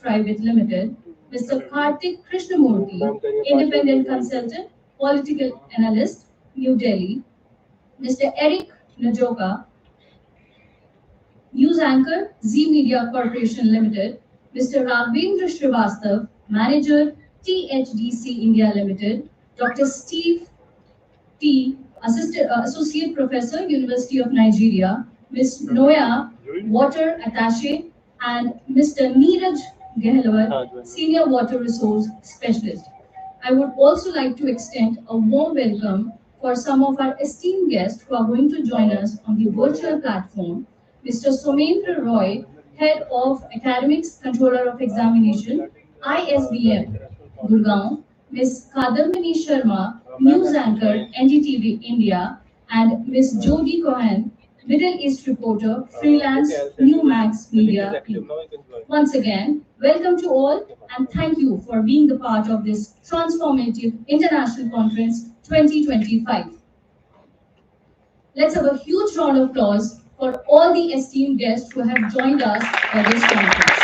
Private Limited, Mr. Karthik Krishnamurthy, Independent Consultant, Political Analyst, New Delhi, Mr. Eric Najoka, News Anchor, Z Media Corporation Limited, Mr. Raghvendra Srivastav, Manager, THDC India Limited, Dr. Steve T, Associate Professor, University of Nigeria, Ms. Noya, Water Attaché, and Mr. Neeraj Gehlawat, Senior Water Resource Specialist. I would also like to extend a warm welcome for some of our esteemed guests who are going to join us on the virtual platform. Mr. Somendra Roy, Head of Academics, Controller of Examination, ISBM, Gurgaon, Ms. Kadambini Sharma, News Anchor, NDTV India, and Ms. Jodi Cohen, Middle East Reporter, Freelance, New Max Media. Once again, welcome to all and thank you for being the part of this transformative International Conference 2025. Let's have a huge round of applause for all the esteemed guests who have joined us for this conference.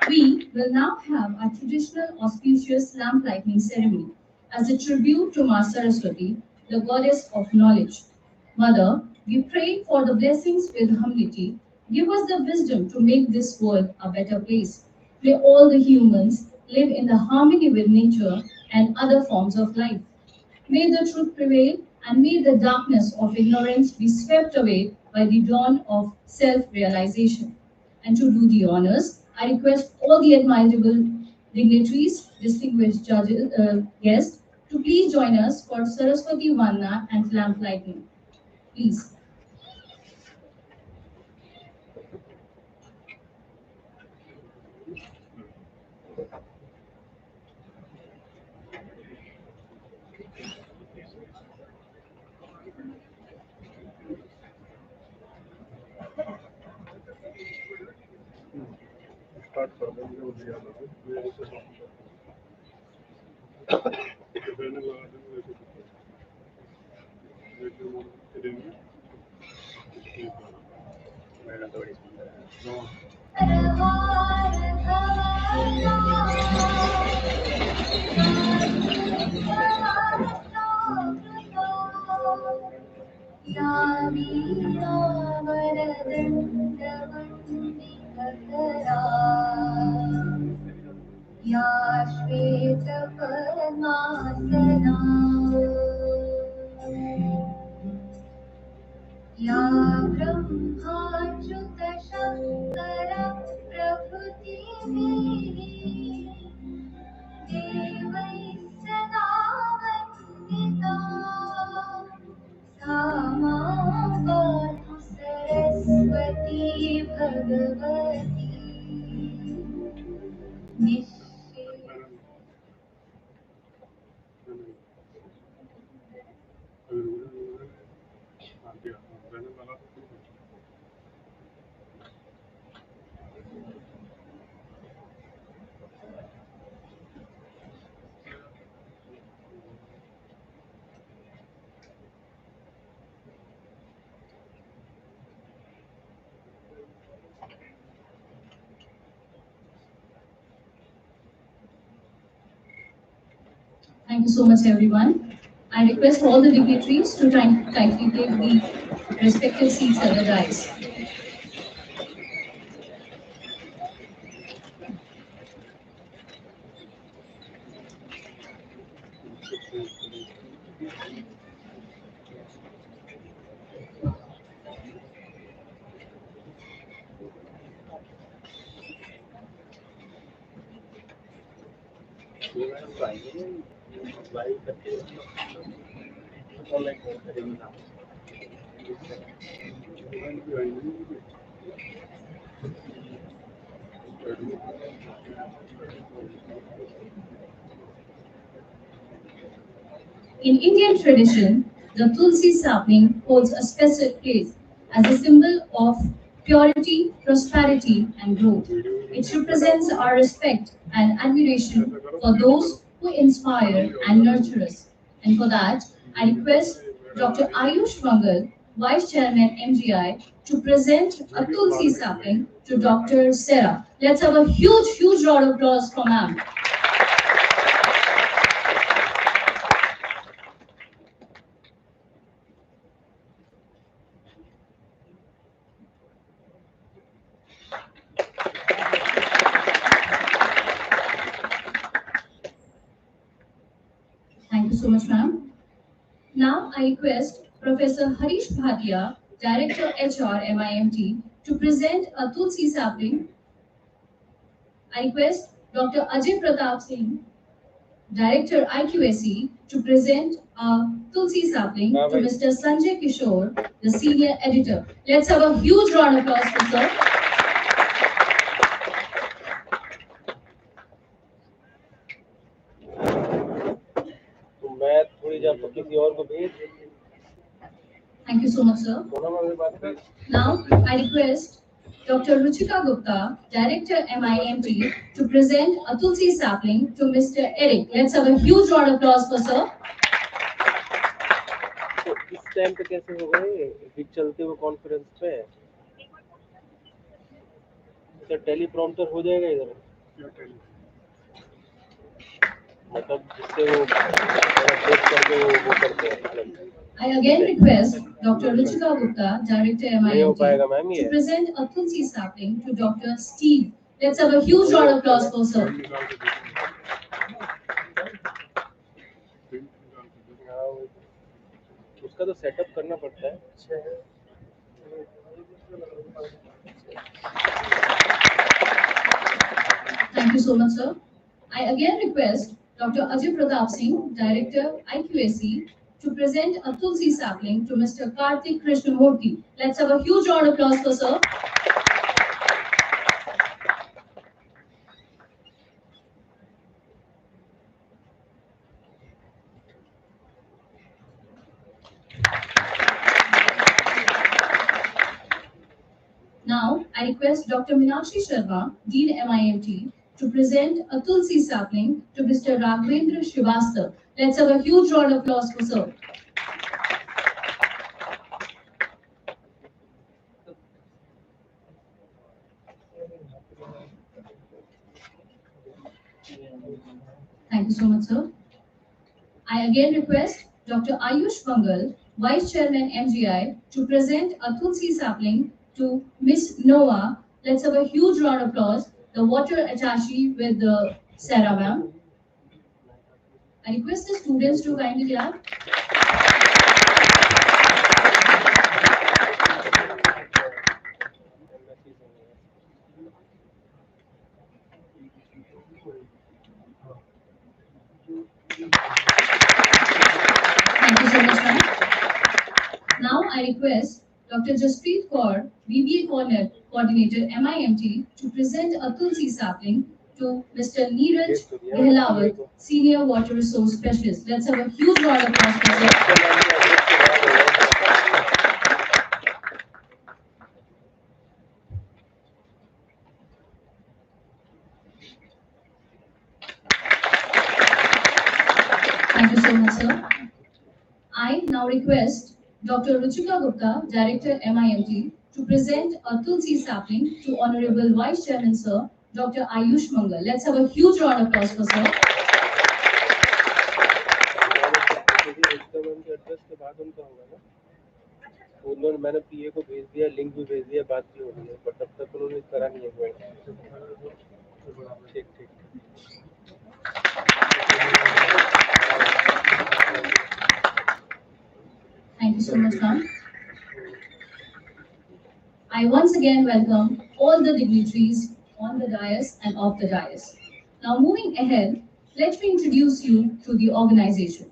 We will now have our traditional auspicious lamp lighting ceremony as a tribute to Ma Saraswati, the goddess of knowledge. Mother, we pray for the blessings with humility. Give us the wisdom to make this world a better place. May all the humans live in the harmony with nature and other forms of life. May the truth prevail and may the darkness of ignorance be swept away by the dawn of self-realization. And to do the honors, I request all the admirable dignitaries, distinguished judges, guests, to please join us for Saraswati Vanna and lamp lighting. Please. Thank you so much, everyone. I request all the dignitaries to tightly take the respective seats at the dais. In Indian tradition, the Tulsi sapling holds a special place as a symbol of purity, prosperity, and growth. It represents our respect and admiration for those who inspire and nurture us. And for that, I request Dr. Ayush Mangal Vice Chairman MGI, to present a Tulsi sapling to Dr. Sarah. Let's have a huge round of applause for ma'am. Thank you so much, ma'am. Now I request Professor Harish Bhatia, Director HR MIMT, to present a Tulsi sapling. I request Dr. Ajay Pratap Singh, Director IQAC, to present a Tulsi sapling to Mr. Sanjay Kishore, the Senior Editor. Let's have a huge round of applause for sir. Thank you so much, sir. Now, I request Dr. Ruchika Gupta, Director MIMT, to present a Tulsi sapling to Mr. Eric. Let's have a huge round of applause for sir. इस time पे कैसे हो गए Wick चलते हुए conference पे तो teleprompter हो जाएगा इधर मतलब जिससे वो देख करके वो करते हैं I again request Dr. Ruchika Gupta, Director MIMT, to present a Tulsi sapling to Dr. Steve. Let's have a huge round of applause for sir. उसका तो सेटअप करना पड़ता है Thank you so much, sir. I again request Dr. Ajay Pratap Singh, Director IQAC, to present a Tulsi sapling to Mr. Karthik Krishnamurthy. Let's have a huge round of applause for sir. Now, I request Dr. Meenakshi Sharma, Dean MIMT, to present a Tulsi sapling to Mr. Raghavendra Srivastav. Let's have a huge round of applause for sir. Thank you so much, sir. I again request Dr. Ayush Mangal, Vice Chairman MGI, to present a Tulsi sapling to Miss Noah. Let's have a huge round of applause. The water attaché with the Sarah ma'am. I request the students to kindly clap. Thank you so much, ma'am. Now I request Dr. Jaspreet Kaur, BBA Coordinator MIMT, to present a Tulsi sapling to Mr. Neeraj Gehlawat, Senior Water Resource Specialist. Let's have a huge round of applause for sir. Thank you so much, sir. I now request Dr. Ruchika Gupta, Director MIMT, to present a Tulsi sapling to Honorable Vice Chairman Sir, Dr. Ayush Mangal. Let's have a huge round of applause for sir. उन्होंने मैंने पीए को भेज दिया link भी भेज दिया बात भी हो रही है बट तब तक उन्होंने करा नहीं है ठीक ठीक Thank you so much, ma'am. I once again welcome all the dignitaries on the dais and off the dais. Now, moving ahead, let me introduce you to the organization.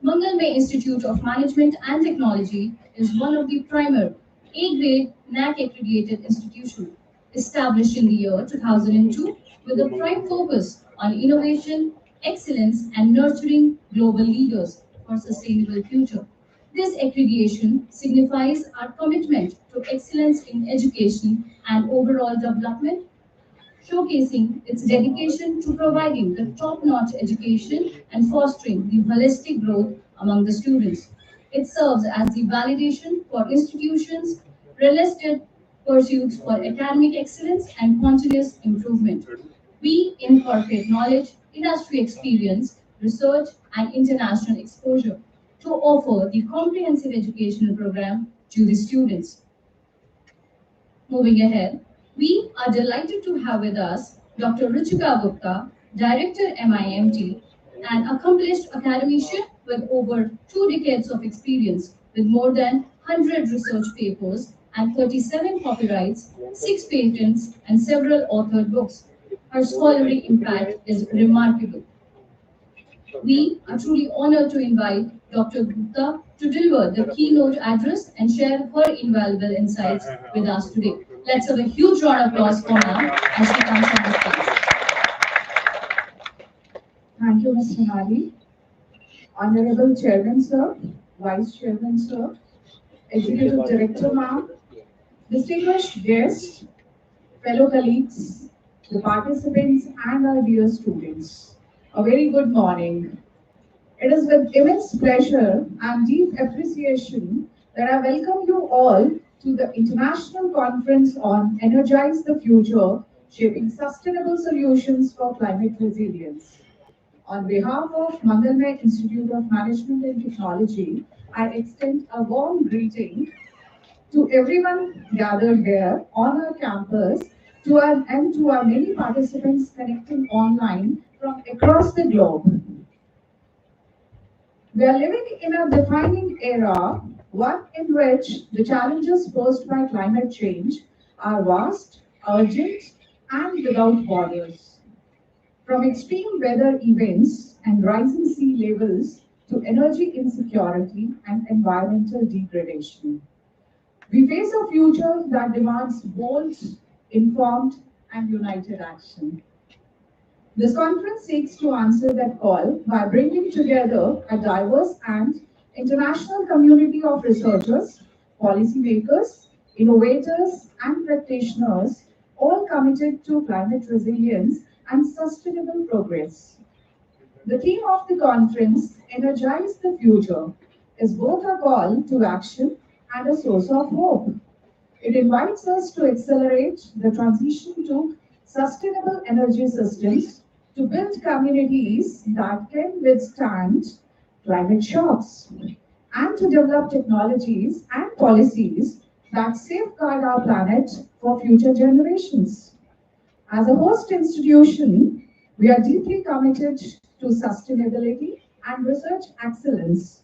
Mangalmay Institute of Management and Technology is one of the premier A-grade NAC accredited institutions established in the year 2002 with a prime focus on innovation, excellence, and nurturing global leaders for a sustainable future. This accreditation signifies our commitment to excellence in education and overall development, showcasing its dedication to providing the top-notch education and fostering the holistic growth among the students. It serves as the validation for institutions' realistic pursuits for academic excellence and continuous improvement. We incorporate knowledge, industry experience, research, and international exposure to offer the comprehensive educational program to the students. Moving ahead, we are delighted to have with us Dr. Ruchika Gupta, Director MIMT, an accomplished academician with over 2 decades of experience with more than 100 research papers and 37 copyrights, 6 patents, and several authored books. Her scholarly impact is remarkable. We are truly honored to invite Dr. Gupta to deliver the keynote address and share her invaluable insights with us today. Let's have a huge round of applause for her as she comes on the stage. Thank you, Mr. Nadi. Honorable Chairman, sir, Vice Chairman, sir, Executive Director, ma'am, distinguished guests, fellow colleagues, the participants, and our dear students. A very good morning. It is with immense pleasure and deep appreciation that I welcome you all to the International Conference on Energize the Future, Shaping Sustainable Solutions for Climate Resilience. On behalf of Mangalmay Institute of Management and Technology, I extend a warm greeting to everyone gathered here on our campus and to our many participants connecting online from across the globe. We are living in a defining era, one in which the challenges posed by climate change are vast, urgent, and without borders. From extreme weather events and rising sea levels to energy insecurity and environmental degradation. We face a future that demands bold, informed, and united action. This conference seeks to answer that call by bringing together a diverse and international community of researchers, policymakers, innovators, and practitioners, all committed to climate resilience and sustainable progress. The theme of the conference, Energize the Future, is both a call to action and a source of hope. It invites us to accelerate the transition to sustainable energy systems, to build communities that can withstand climate shocks, and to develop technologies and policies that safeguard our planet for future generations. As a host institution, we are deeply committed to sustainability and research excellence.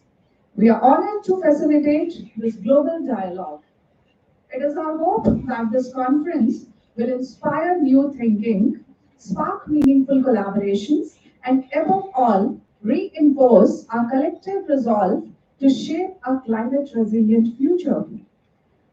We are honored to facilitate this global dialogue. It is our hope that this conference will inspire new thinking, spark meaningful collaborations, and above all, reinforce our collective resolve to shape a climate resilient future.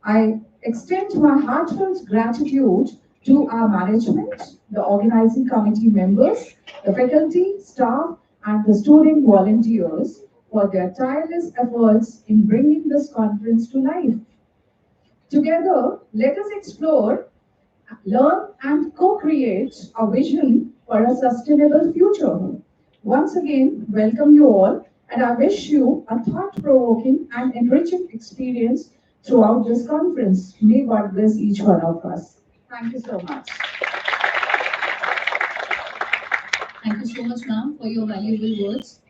I extend my heartfelt gratitude to our management, the organizing committee members, the faculty, staff, and the student volunteers for their tireless efforts in bringing this conference to life. Together, let us explore, learn, and co-create a vision for a sustainable future. Once again, welcome you all, and I wish you a thought-provoking and enriching experience throughout this conference. May God bless each one of us. Thank you so much. Thank you so much, ma'am, for your valuable words.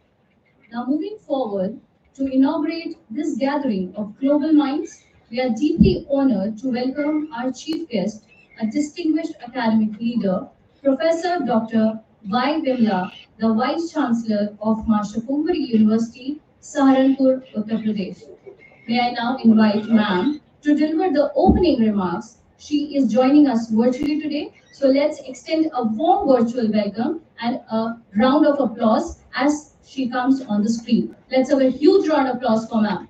Now, moving forward, to inaugurate this gathering of global minds, we are deeply honored to welcome our chief guest, a distinguished academic leader, Professor Dr. Y. Vimla, the Vice Chancellor of Master Kumbhari University, Saharanpur, Uttar Pradesh. May I now invite ma'am to deliver the opening remarks. She is joining us virtually today, so let's extend a warm virtual welcome and a round of applause as she comes on the screen. Let's have a huge round of applause for ma'am.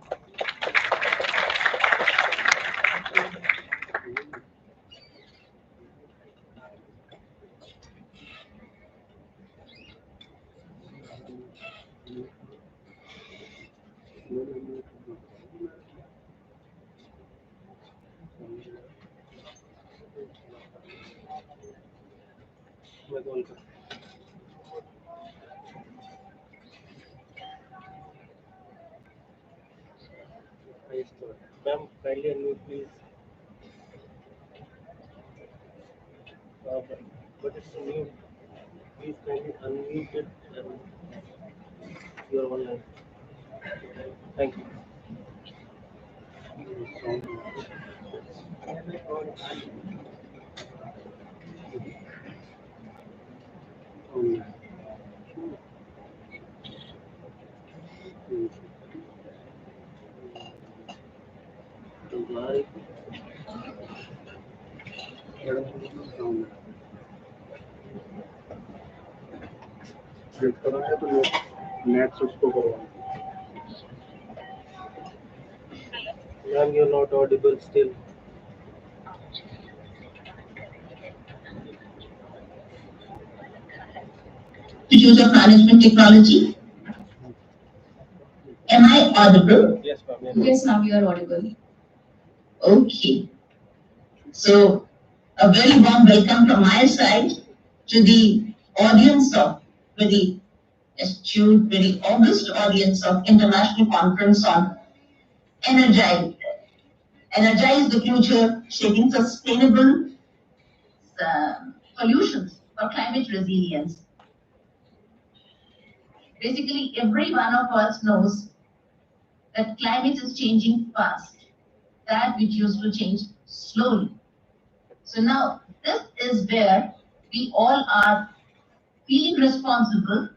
Yes, sir. Ma'am, kindly unmute, please. But it's mute. Please kindly unmute it and you are online. Thank you. Next उसको करवा Ma'am, you're not audible still. Institute of Management Technology. Am I audible? Yes, ma'am. Yes, now you are audible. Okay. So, a very warm welcome from my side to the audience of very astute, very august audience of International Conference on Energize. Energize the future, shaping sustainable solutions for climate resilience. Basically, every one of us knows that climate is changing fast, that which used to change slowly. So now, this is where we all are feeling responsible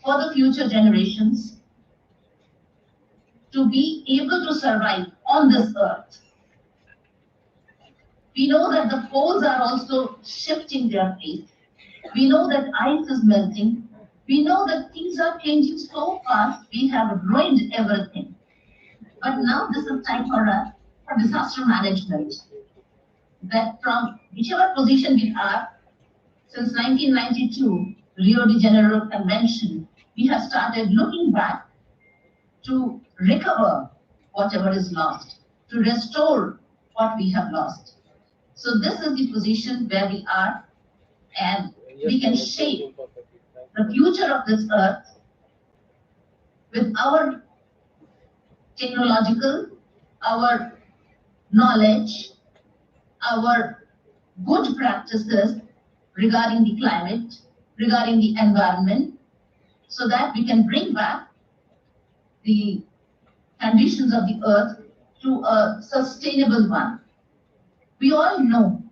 for the future generations to be able to survive on this earth. We know that the poles are also shifting their place. We know that ice is melting. We know that things are changing so fast, we have ruined everything. But now this is time for disaster management. That from whichever position we are, since 1992, Rio de Janeiro Convention, we have started looking back to recover whatever is lost, to restore what we have lost. So this is the position where we are, and we can shape the future of this earth with our technological, our knowledge, our good practices regarding the climate, regarding the environment, so that we can bring back the conditions of the earth to a sustainable one. We all know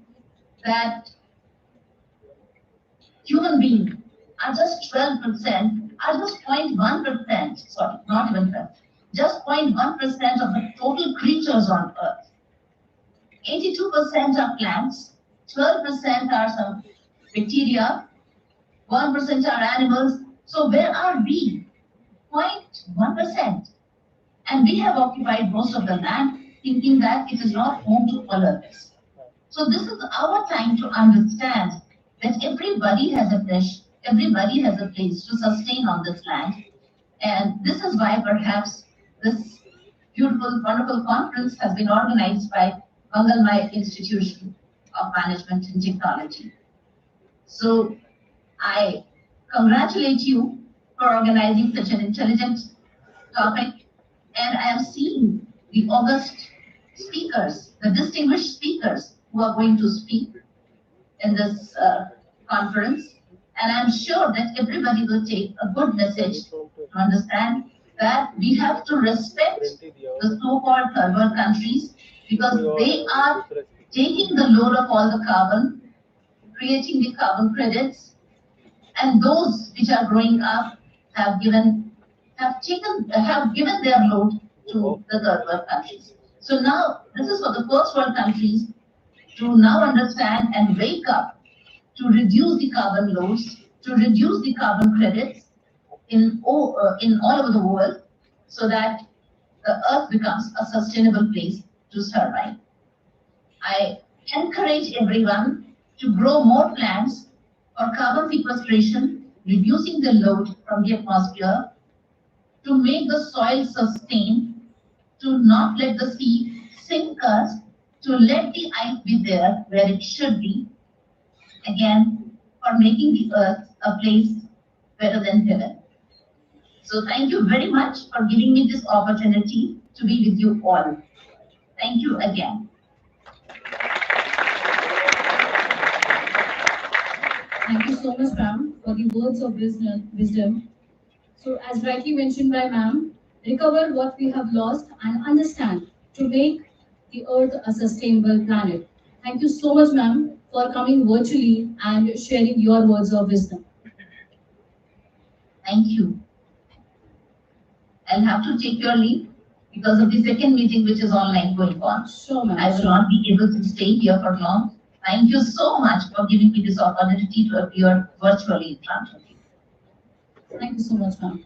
that human beings are just 12%, are just 0.1%, sorry, not even 12, just 0.1% of the total creatures on earth. 82% are plants, 12% are some bacteria, 1% are animals. So where are we? 0.1%. And we have occupied most of the land thinking that it is not home to all others. So this is our time to understand that everybody has a dish, everybody has a place to sustain on this land. And this is why perhaps this beautiful, wonderful conference has been organized by Mangalmay Institution of Management and Technology. So I congratulate you for organizing such an intelligent topic, and I am seeing the august speakers, the distinguished speakers who are going to speak in this conference, and I'm sure that everybody will take a good message to understand that we have to respect the so-called third world countries because they are taking the load of all the carbon, creating the carbon credits, and those which are growing up have given their load to the third world countries. So now this is for the first world countries to now understand and wake up to reduce the carbon loads, to reduce the carbon credits in all over the world, so that the earth becomes a sustainable place to survive. I encourage everyone to grow more plants for carbon sequestration, reducing the load from the atmosphere, to make the soil sustain, to not let the sea sink us, to let the ice be there where it should be, again, for making the earth a place better than heaven. So thank you very much for giving me this opportunity to be with you all. Thank you again. Thank you so much, ma'am, for the words of wisdom. So, as rightly mentioned by ma'am, recover what we have lost and understand to make the earth a sustainable planet. Thank you so much, ma'am, for coming virtually and sharing your words of wisdom. Thank you. I'll have to take your leave because of the second meeting which is online going on. Sure, ma'am. I will not be able to stay here for long. Thank you so much for giving me this opportunity to appear virtually in front of you. Thank you so much, ma'am.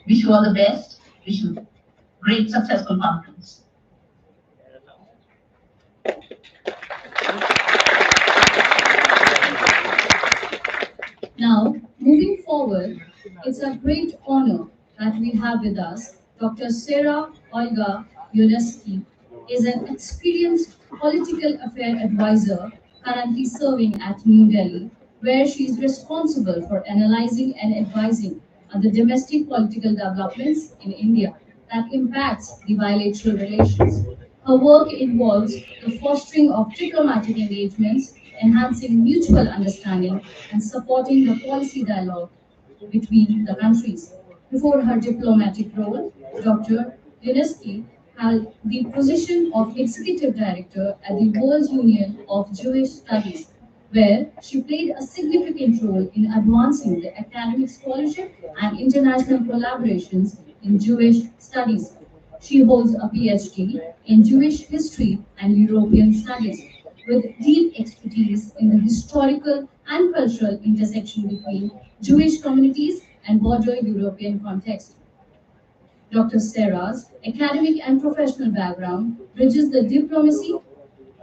Wish you all the best. Wish you great successful conference. Now, moving forward, it's a great honor that we have with us Dr. Sarah Olga Yuneski is an experienced political affairs advisor currently serving at New Delhi, where she is responsible for analyzing and advising on the domestic political developments in India that impacts the bilateral relations. Her work involves the fostering of diplomatic engagements, enhancing mutual understanding, and supporting the policy dialogue between the countries. Before her diplomatic role, Dr. Yuneski held the position of Executive Director at the World Union of Jewish Studies, where she played a significant role in advancing the academic scholarship and international collaborations in Jewish studies. She holds a PhD in Jewish history and European studies, with deep expertise in the historical and cultural intersection between Jewish communities and broader European context. Dr. Sarah's academic and professional background bridges the diplomacy,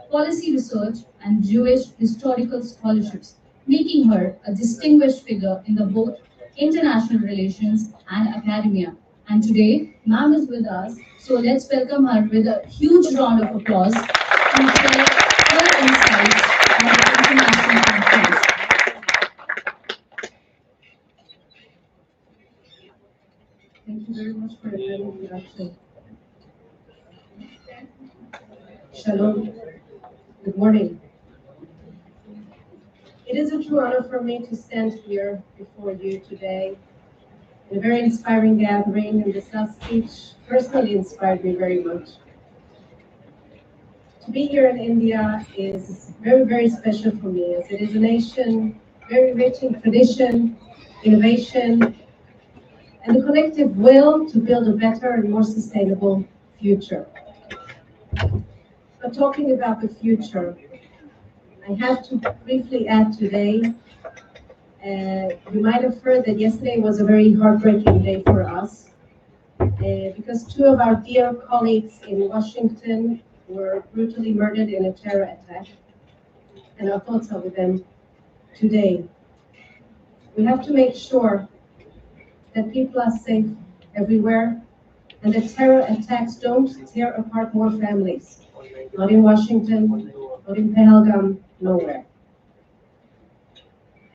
policy research, and Jewish historical scholarships, making her a distinguished figure in the both international relations and academia. And today, ma'am is with us, so let's welcome her with a huge round of applause to share her insights on the international conference. Thank you very much for the kind introduction. Shalom. Good morning. It is a true honor for me to stand here before you today in a very inspiring gathering, and this last speech personally inspired me very much. To be here in India is very, very special for me, as it is a nation very rich in tradition, innovation, and the collective will to build a better and more sustainable future. But talking about the future, I have to briefly add today, you might have heard that yesterday was a very heartbreaking day for us, because two of our dear colleagues in Washington were brutally murdered in a terror attack, and our thoughts are with them today. We have to make sure that people are safe everywhere, and that terror attacks don't tear apart more families. Not in Washington, not in Pahalgam, nowhere.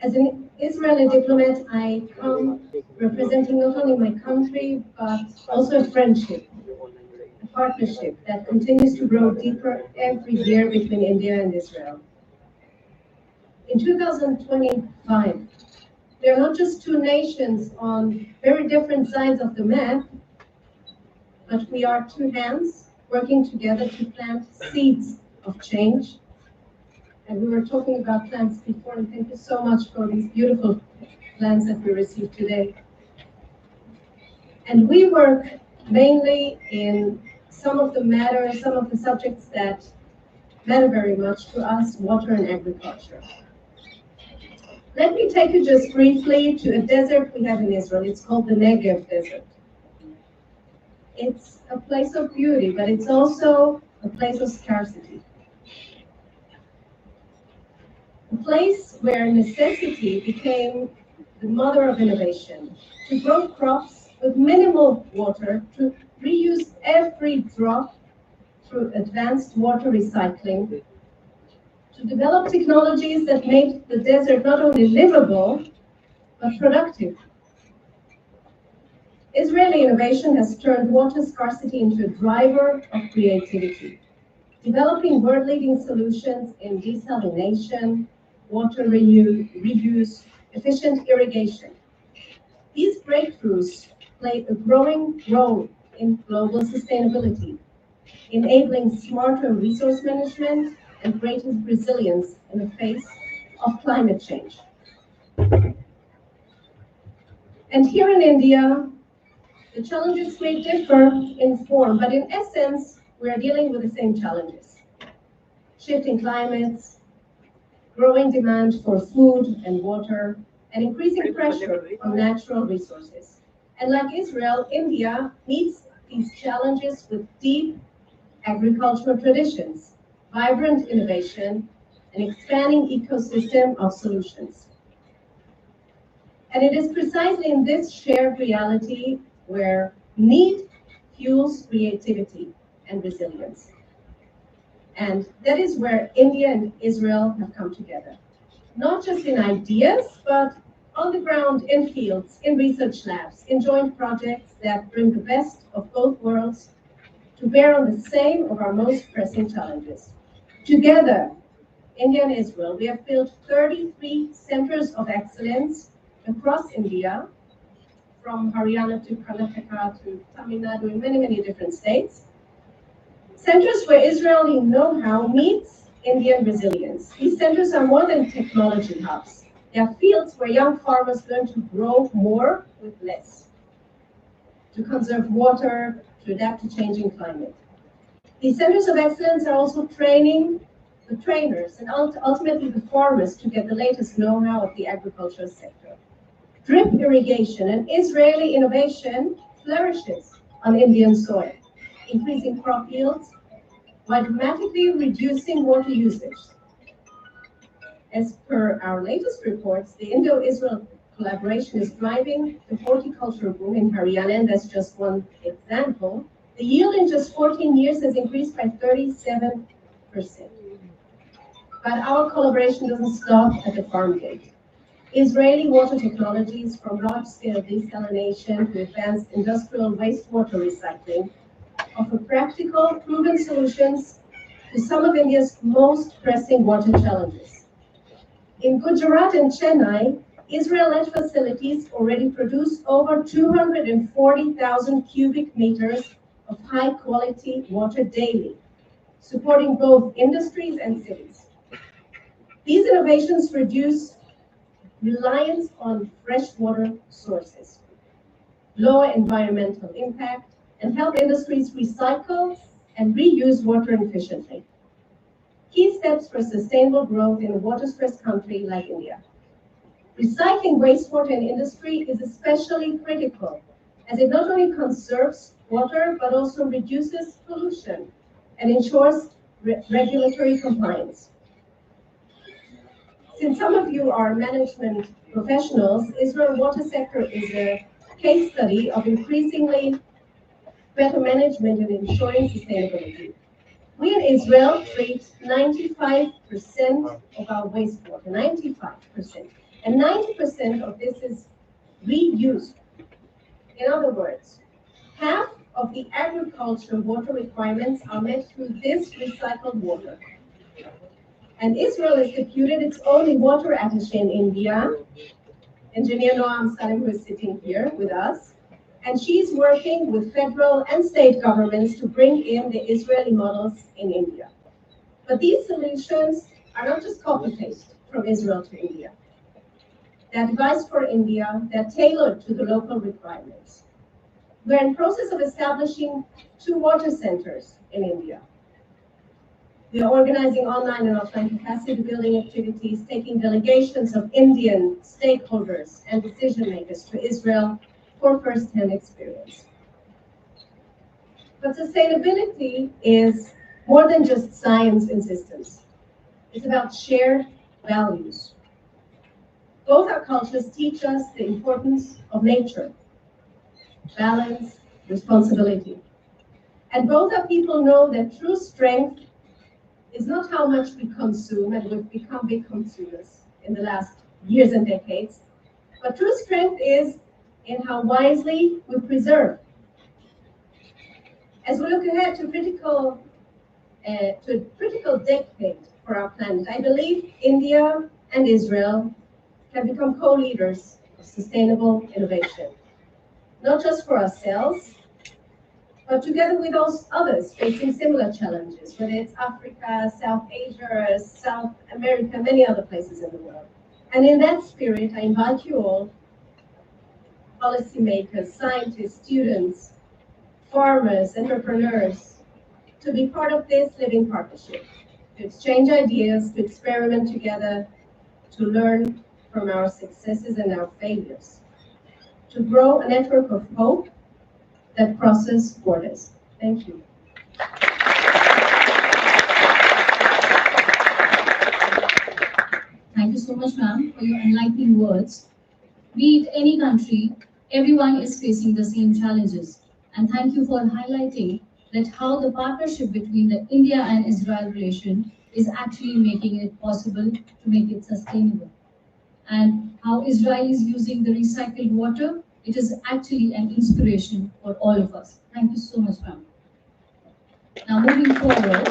As an Israeli diplomat, I come representing not only my country, but also a friendship, a partnership that continues to grow deeper every year between India and Israel. In 2025, there are not just two nations on very different sides of the map, but we are two hands working together to plant seeds of change. And we were talking about plants before, and thank you so much for these beautiful plants that we received today. And we work mainly in some of the subjects that matter very much to us, water and agriculture. Let me take you just briefly to a desert we have in Israel. It's called the Negev Desert. It's a place of beauty, but it's also a place of scarcity. A place where necessity became the mother of innovation. To grow crops with minimal water, to reuse every drop through advanced water recycling, to develop technologies that made the desert not only livable, but productive. Israeli innovation has turned water scarcity into a driver of creativity, developing world-leading solutions in desalination, water reuse, efficient irrigation. These breakthroughs play a growing role in global sustainability, enabling smarter resource management and greater resilience in the face of climate change. And here in India, the challenges may differ in form, but in essence, we are dealing with the same challenges. Shifting climates, growing demand for food and water, and increasing pressure on natural resources. And like Israel, India meets these challenges with deep agricultural traditions, vibrant innovation, and expanding ecosystem of solutions. And it is precisely in this shared reality where need fuels creativity and resilience. And that is where India and Israel have come together. Not just in ideas, but on the ground, in fields, in research labs, in joint projects that bring the best of both worlds to bear on the same of our most pressing challenges. Together, India and Israel, we have built 33 centers of excellence across India, from Haryana to Karnataka to Tamil Nadu in many, many different states. Centers where Israeli know-how meets Indian resilience. These centers are more than technology hubs. They are fields where young farmers learn to grow more with less, to conserve water, to adapt to changing climate. These centers of excellence are also training the trainers and ultimately the farmers to get the latest know-how of the agricultural sector. Drip irrigation and Israeli innovation flourishes on Indian soil, increasing crop yields while dramatically reducing water usage. As per our latest reports, the Indo-Israel collaboration is driving the horticultural boom in Haryana, and that's just one example. The yield in just 14 years has increased by 37%. But our collaboration doesn't stop at the farm gate. Israeli water technologies, from large-scale desalination to advanced industrial wastewater recycling, offer practical, proven solutions to some of India's most pressing water challenges. In Gujarat and Chennai, Israel-led facilities already produce over 240,000 cubic meters of high-quality water daily, supporting both industries and cities. These innovations reduce reliance on freshwater sources, lower environmental impact, and help industries recycle and reuse water efficiently. Key steps for sustainable growth in a water-stressed country like India. Recycling wastewater in industry is especially critical, as it not only conserves water, but also reduces pollution and ensures regulatory compliance. Since some of you are management professionals, Israel water sector is a case study of increasingly better management and ensuring sustainability. We in Israel treat 95% of our wastewater, 95%. And 90% of this is reused. In other words, half of the agricultural water requirements are met through this recycled water. And Israel has deputed its only water attaché in India, Engineer Noam Salem, who is sitting here with us. And she's working with federal and state governments to bring in the Israeli models in India. But these solutions are not just copy-paste from Israel to India. They're devised for India, they're tailored to the local requirements. We're in process of establishing 2 water centers in India. We are organizing online and offline capacity building activities, taking delegations of Indian stakeholders and decision makers to Israel for first-hand experience. But sustainability is more than just science and systems. It's about shared values. Both our cultures teach us the importance of nature, balance, responsibility. And both our people know that true strength is not how much we consume, and we've become big consumers in the last years and decades, but true strength is in how wisely we preserve. As we look ahead to a critical decade for our planet, I believe India and Israel can become co-leaders of sustainable innovation, not just for ourselves, but together with those others facing similar challenges, whether it's Africa, South Asia, South America, many other places in the world. And in that spirit, I invite you all, policymakers, scientists, students, farmers, entrepreneurs, to be part of this living partnership, to exchange ideas, to experiment together, to learn from our successes and our failures, to grow a network of hope that crosses borders. Thank you. Thank you so much, ma'am, for your enlightening words. Be it any country, everyone is facing the same challenges. And thank you for highlighting that how the partnership between the India and Israel relation is actually making it possible to make it sustainable. And how Israel is using the recycled water, it is actually an inspiration for all of us. Thank you so much, ma'am. Now moving forward,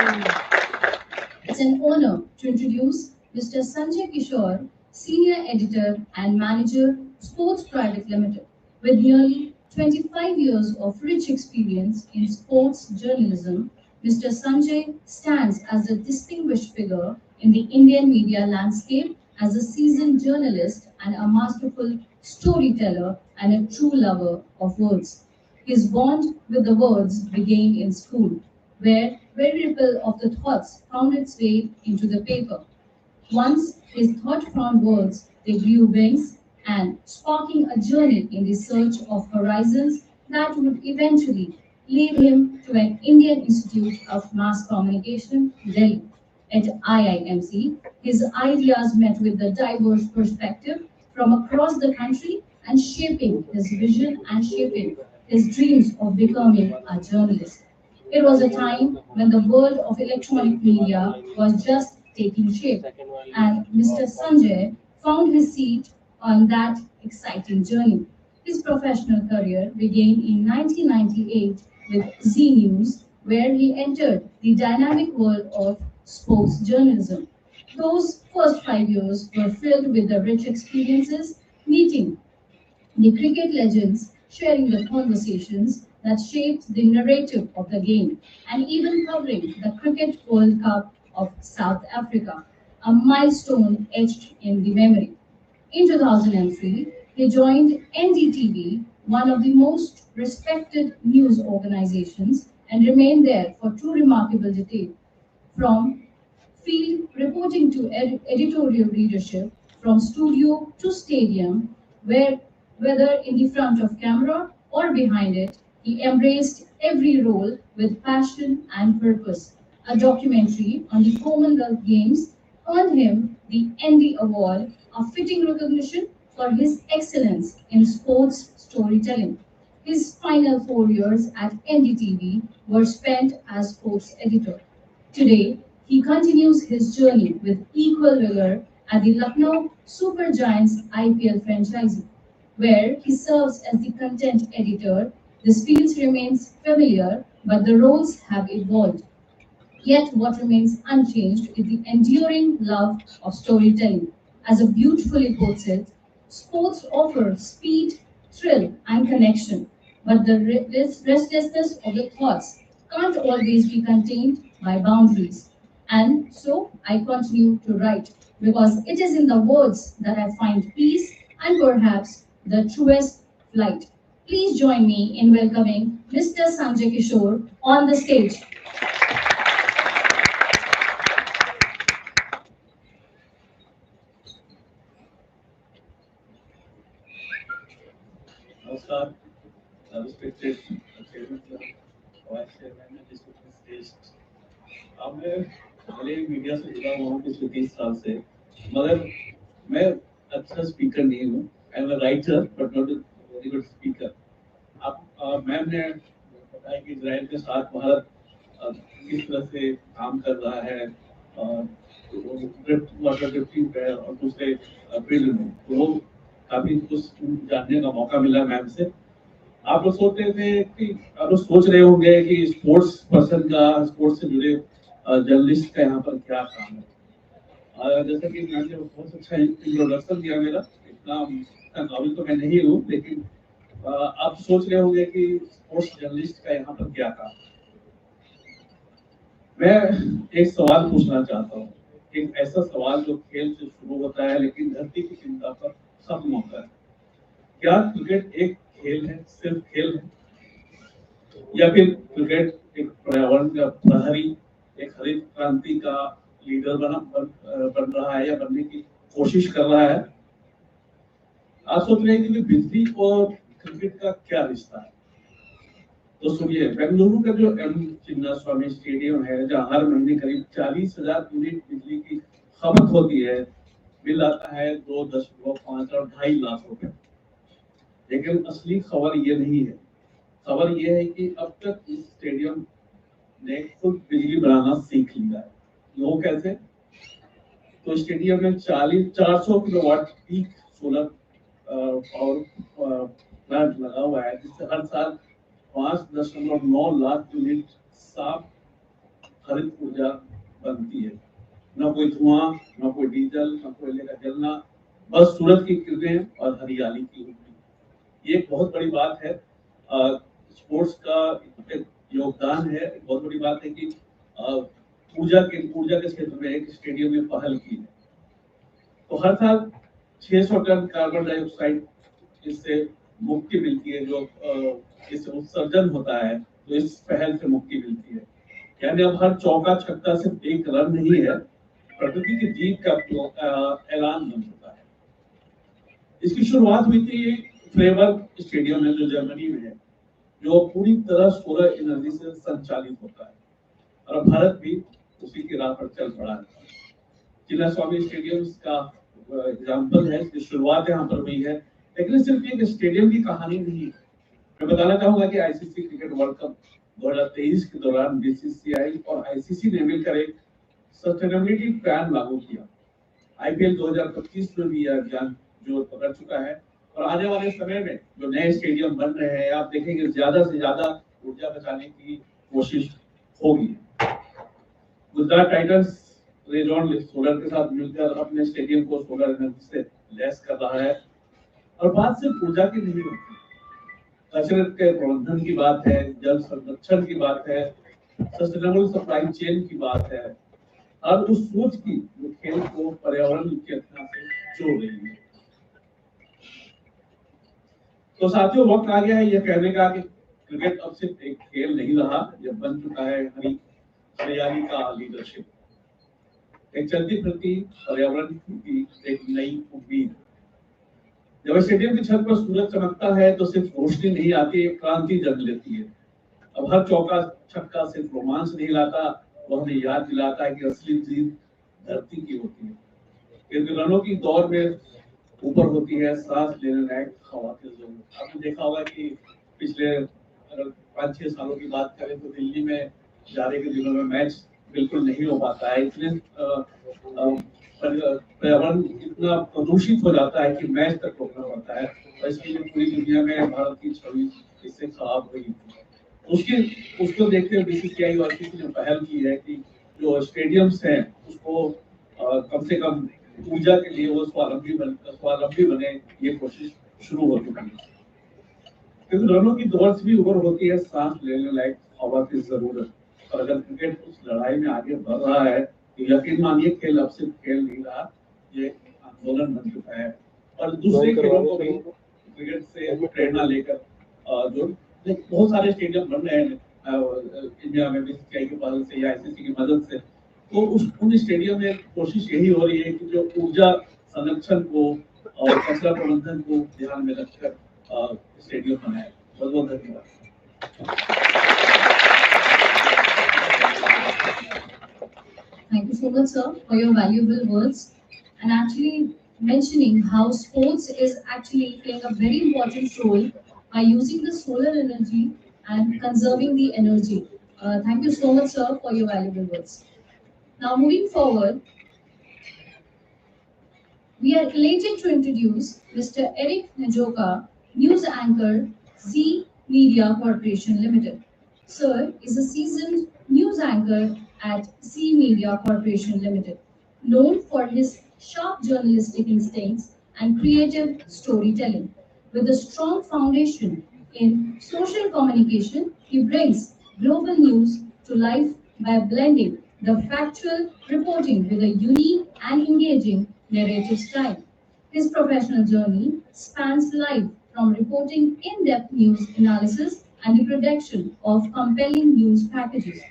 it's an honor to introduce Mr. Sanjay Kishore, Senior Editor and Manager, Sports Private Limited, with nearly 25 years of rich experience in sports journalism. Mr. Sanjay stands as a distinguished figure in the Indian media landscape as a seasoned journalist and a masterful storyteller and a true lover of words. His bond with the words began in school, where very ripple of the thoughts found its way into the paper. Once his thought-formed words, they grew wings and sparking a journey in the search of horizons that would eventually lead him to an Indian Institute of Mass Communication, Delhi. At IIMC, his ideas met with the diverse perspective from across the country and shaping his vision and shaping his dreams of becoming a journalist. It was a time when the world of electronic media was just taking shape, and Mr. Sanjay found his seat on that exciting journey. His professional career began in 1998 with Z News, where he entered the dynamic world of sports journalism. Those first 5 years were filled with the rich experiences, meeting the cricket legends, sharing the conversations that shaped the narrative of the game, and even covering the Cricket World Cup of South Africa, a milestone etched in the memory. In 2003, he joined NDTV, one of the most respected news organizations, and remained there for two remarkable decades, from field reporting to editorial leadership, from studio to stadium, where whether in the front of camera or behind it, he embraced every role with passion and purpose. A documentary on the Commonwealth Games earned him the ND Award, a fitting recognition for his excellence in sports storytelling. His final 4 years at NDTV were spent as sports editor. Today, he continues his journey with equal vigor at the Lucknow Super Giants IPL franchise, where he serves as the content editor. This field remains familiar, but the roles have evolved. Yet what remains unchanged is the enduring love of storytelling. As it beautifully puts it, sports offer speed, thrill, and connection, but the restlessness of the thoughts can't always be contained by boundaries. And so I continue to write because it is in the words that I find peace and perhaps the truest flight. Please join me in welcoming Mr. Sanjay Kishore on the stage. Namaskar, respected chairman, vice chairman and distinguished guests. अब मैं भले media से जुड़ा हुआ हूँ पिछले 30 साल से, मगर मैं अच्छा स्पीकर नहीं हूँ. I am a writer but not a very good speaker. आप मैम ने बताया कि इजराइल के साथ भारत किस तरह से काम कर रहा है, ड्रिफ्ट वाटर ड्रिफ्टिंग पे और दूसरे फील्ड में, तो काफी कुछ जानने का मौका मिला मैम से। आप लोग सोच रहे थे कि आप लोग सोच रहे होंगे कि स्पोर्ट्स पर्सन का, स्पोर्ट्स से जुड़े जर्नलिस्ट का यहाँ पर क्या काम है। जैसा कि मैंने बहुत अच्छा इंट्रोडक्शन दिया मेरा, इतना काबिल तो मैं नहीं हूँ, लेकिन आप सोच रहे होंगे कि स्पोर्ट्स जर्नलिस्ट का यहाँ पर क्या काम। मैं एक सवाल पूछना चाहता हूँ, एक ऐसा सवाल जो खेल से शुरू होता है लेकिन धरती की चिंता पर खत्म होता है। क्या क्रिकेट एक खेल है, सिर्फ खेल है, या फिर क्रिकेट एक पर्यावरण का प्रहरी, एक हरित क्रांति का लीडर बन रहा है या बनने की कोशिश कर रहा है। आप सोच रहे हैं कि बिजली और क्रिकेट का क्या रिश्ता है। तो सुनिए, बेंगलुरु का जो एम चिन्नास्वामी स्टेडियम है, जहाँ हर महीने करीब 40,000 यूनिट बिजली की खपत होती है, बिल आता है 2.5 और 2.5 लाख रुपए। लेकिन असली खबर ये नहीं है। खबर ये है कि अब तक इस स्टेडियम ने खुद बिजली बनाना सीख लिया है। वो कैसे? तो स्टेडियम में 400 kilowatt peak solar power plant लगा हुआ है, जिससे हर साल 5.9 लाख यूनिट साफ हरित ऊर्जा बनती है। न कोई धुआं, न कोई डीजल, न कोयले का जलना, बस सूरज की किरणें और हरियाली की उम्मीद। ये एक बहुत बड़ी बात है। स्पोर्ट्स का एक योगदान है। बहुत बड़ी बात है कि ऊर्जा के क्षेत्र में एक स्टेडियम में पहल की है। तो हर साल 600 टन कार्बन डाइऑक्साइड इससे मुक्ति मिलती है, जो इससे उत्सर्जन होता है, तो इस पहल से मुक्ति मिलती है। यानी अब हर चौका छक्का सिर्फ एक रन नहीं है, प्रकृति की जीत का ऐलान बन चुका है। इसकी शुरुआत हुई थी फ्रेबर्ग स्टेडियम में, जो जर्मनी में है, जो पूरी तरह सोलर एनर्जी से संचालित होता है, और भारत भी उसी की राह पर चल पड़ा है। चिन्नास्वामी स्टेडियम का एग्जाम्पल है, इसकी शुरुआत यहाँ पर हुई है। लेकिन सिर्फ एक स्टेडियम की कहानी नहीं है। मैं बताना चाहूंगा कि आईसीसी क्रिकेट वर्ल्ड कप 2023 के दौरान बीसीसीआई और आईसीसी ने मिलकर एक सस्टेनेबिलिटी प्लान लागू किया। आईपीएल 2025 में भी यह अभियान जोर पकड़ चुका है, और आने वाले समय में जो नए स्टेडियम बन रहे हैं, आप देखेंगे ज्यादा से ज्यादा ऊर्जा बचाने की कोशिश होगी। गुजरात टाइटंस रेजॉन सोलर के साथ मिलकर अपने स्टेडियम को सोलर एनर्जी से लैस कर रहा है। और बात सिर्फ ऊर्जा की नहीं होती, कचरे के प्रबंधन की बात है, जल संरक्षण की बात है, सस्टेनेबल सप्लाई चेन की बात है, और उस सोच की जो खेल को पर्यावरण की रचना से जोड़ रही है। तो साथियों, वक्त आ गया है यह कहने का कि क्रिकेट अब सिर्फ एक खेल नहीं रहा, यह बन चुका है हरियाली का लीडरशिप, एक चलती फिरती पर्यावरण की एक नई उम्मीद। जब स्टेडियम की छत पर सूरज चमकता है तो सिर्फ रोशनी नहीं आती, एक क्रांति जन्म लेती है। अब हर चौका छक्का सिर्फ रोमांच नहीं लाता, वो हमें याद दिलाता है कि असली जीत धरती की होती है, क्योंकि रनों की दौड़ में ऊपर होती है सांस लेने लायक हवा की जरूरत। आपने देखा होगा कि पिछले अगर 5-6 सालों की बात करें तो दिल्ली में जाड़े के दिनों में मैच बिल्कुल नहीं हो पाता है। इतने पर्यावरण इतना प्रदूषित हो जाता है कि मैच तक रोकना पड़ता है, और इसके लिए पूरी दुनिया में भारत की छवि इससे खराब हुई। उसको देखते हुए बीसीसीआई और किसी ने पहल की है कि जो स्टेडियम्स हैं उसको कम से कम ऊर्जा के लिए वो स्वावलंबी बने, ये कोशिश शुरू हो चुकी है। क्योंकि रनों की दौड़ से भी ऊपर होती है सांस लेने लायक हवा की जरूरत। और अगर क्रिकेट उस लड़ाई में आगे बढ़ रहा है तो यकीन मानिए खेल अब सिर्फ खेल नहीं रहा, ये आंदोलन बन चुका है। और दूसरे खेलों को भी क्रिकेट से प्रेरणा लेकर जो बहुत सारे स्टेडियम बन रहे हैं इंडिया में बीसीसीआई की मदद से या आईसीसी की मदद से, तो उन स्टेडियम में कोशिश यही हो रही है कि जो ऊर्जा संरक्षण को और कचरा प्रबंधन को ध्यान में रखकर स्टेडियम बनाए। बहुत बहुत धन्यवाद। Thank you so much, sir, for your valuable words and actually mentioning how sports is actually playing a very important role by using the solar energy and conserving the energy. Thank you so much, sir, for your valuable words. Now, moving forward, We are elated to introduce Mr. Eric Najoka, news anchor, Z Media Corporation Limited. Sir is a seasoned news anchor at Z Media Corporation Limited, known for his sharp journalistic instincts and creative storytelling. With a strong foundation in social communication, he brings global news to life by blending the factual reporting with a unique and engaging narrative style. His professional journey spans life from reporting in-depth news analysis and the production of compelling news packages,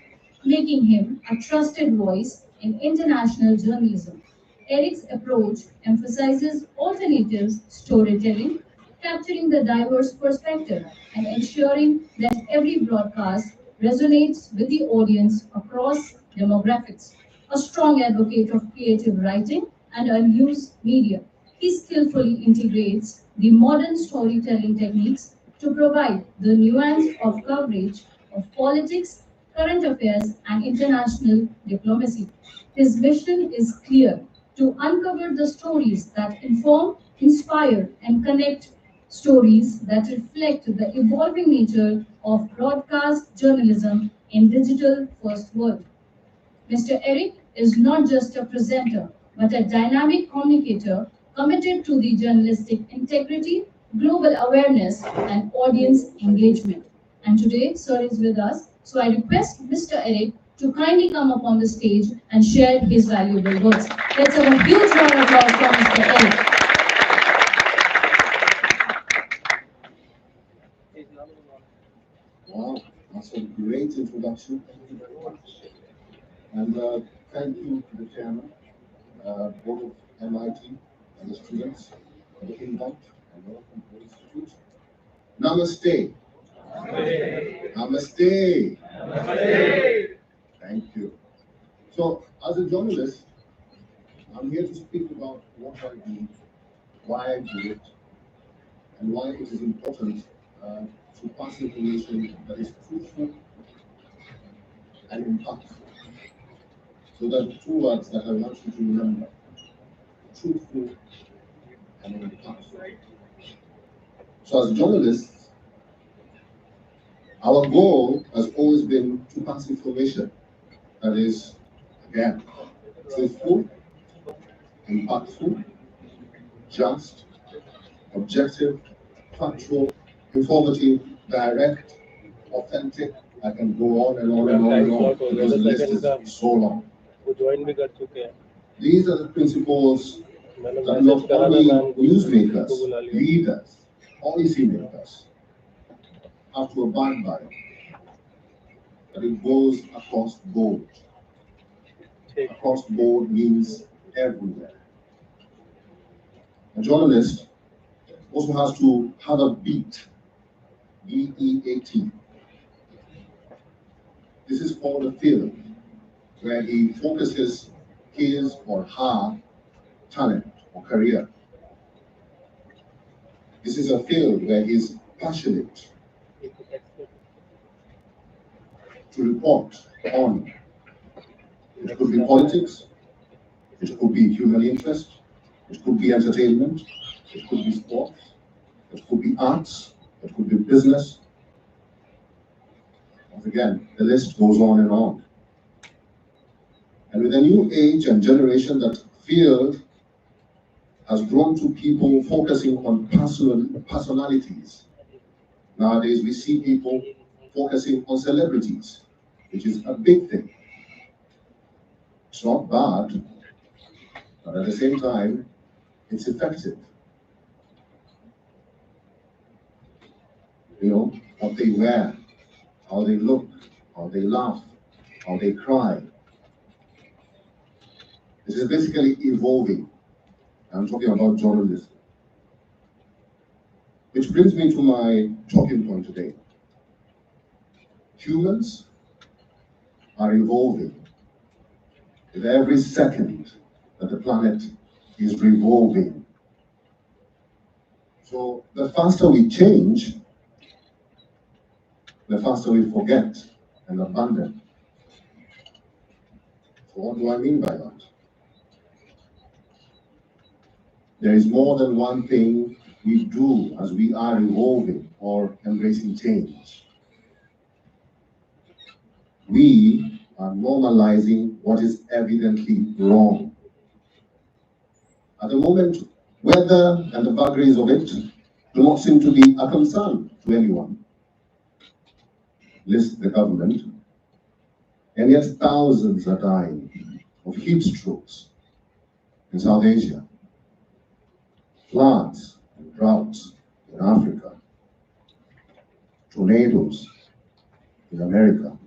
making him a trusted voice in international journalism. Eric's approach emphasizes alternatives storytelling, capturing the diverse perspective and ensuring that every broadcast resonates with the audience across demographics. A strong advocate of creative writing and a news media, he skillfully integrates the modern storytelling techniques to provide the nuance of coverage of politics, current affairs, and international diplomacy. His mission is clear to uncover the stories that inform, inspire, and connect, stories that reflect the evolving nature of broadcast journalism in digital first world. Mr. Eric is not just a presenter, but a dynamic communicator committed to the journalistic integrity, global awareness, and audience engagement. And today, Sir is with us, so I request Mr. Eric to kindly come up on the stage and share his valuable words. Let's have a huge round of applause for Mr. Eric. Wow, that's a great introduction. Thank you very much. And thank you to the chairman, board of MIT, and the students for the invite, and welcome to the institute. Namaste. Namaste. Namaste. Thank you. So, as a journalist, I'm here to speak about what I do, why I do it, and why it is important to pass information that is truthful and impactful. So there are two words that I want you to remember: truthful and impactful. So as journalists, our goal has always been to pass information that is, again, truthful, impactful, just, objective, factual, informative, direct, authentic. I can go on and on and on and on because the list is so long. वो join भी कर चुके हैं These are the principles मैंने that message not करा था only ma'am को newsmakers, को बुला लिया leaders, policymakers have to abide by, but it goes across board. ठीक Across board means everywhere. A journalist also has to have a beat, B-E-A-T. This is called a field, where he focuses his or her talent or career. This is a field where he's passionate to report on. It could be politics, it could be human interest, it could be entertainment, it could be sports, it could be arts, it could be business. Once again, the list goes on and on. And with a new age and generation, that field has grown to people focusing on personalities. Nowadays, we see people focusing on celebrities, which is a big thing. It's not bad, but at the same time, it's effective. You know, what they wear, how they look, how they laugh, how they cry. This is basically evolving. I'm talking about journalism. Which brings me to my talking point today. Humans are evolving with every second that the planet is revolving. So the faster we change, the faster we forget and abandon. So what do I mean by that? there is more than one thing we do as we are evolving or embracing change. We are normalizing what is evidently wrong. At the moment, weather and the vagaries of it do not seem to be a concern to anyone, list the government, and yet thousands are dying of heat strokes in South Asia, floods and droughts in Africa, tornadoes in America,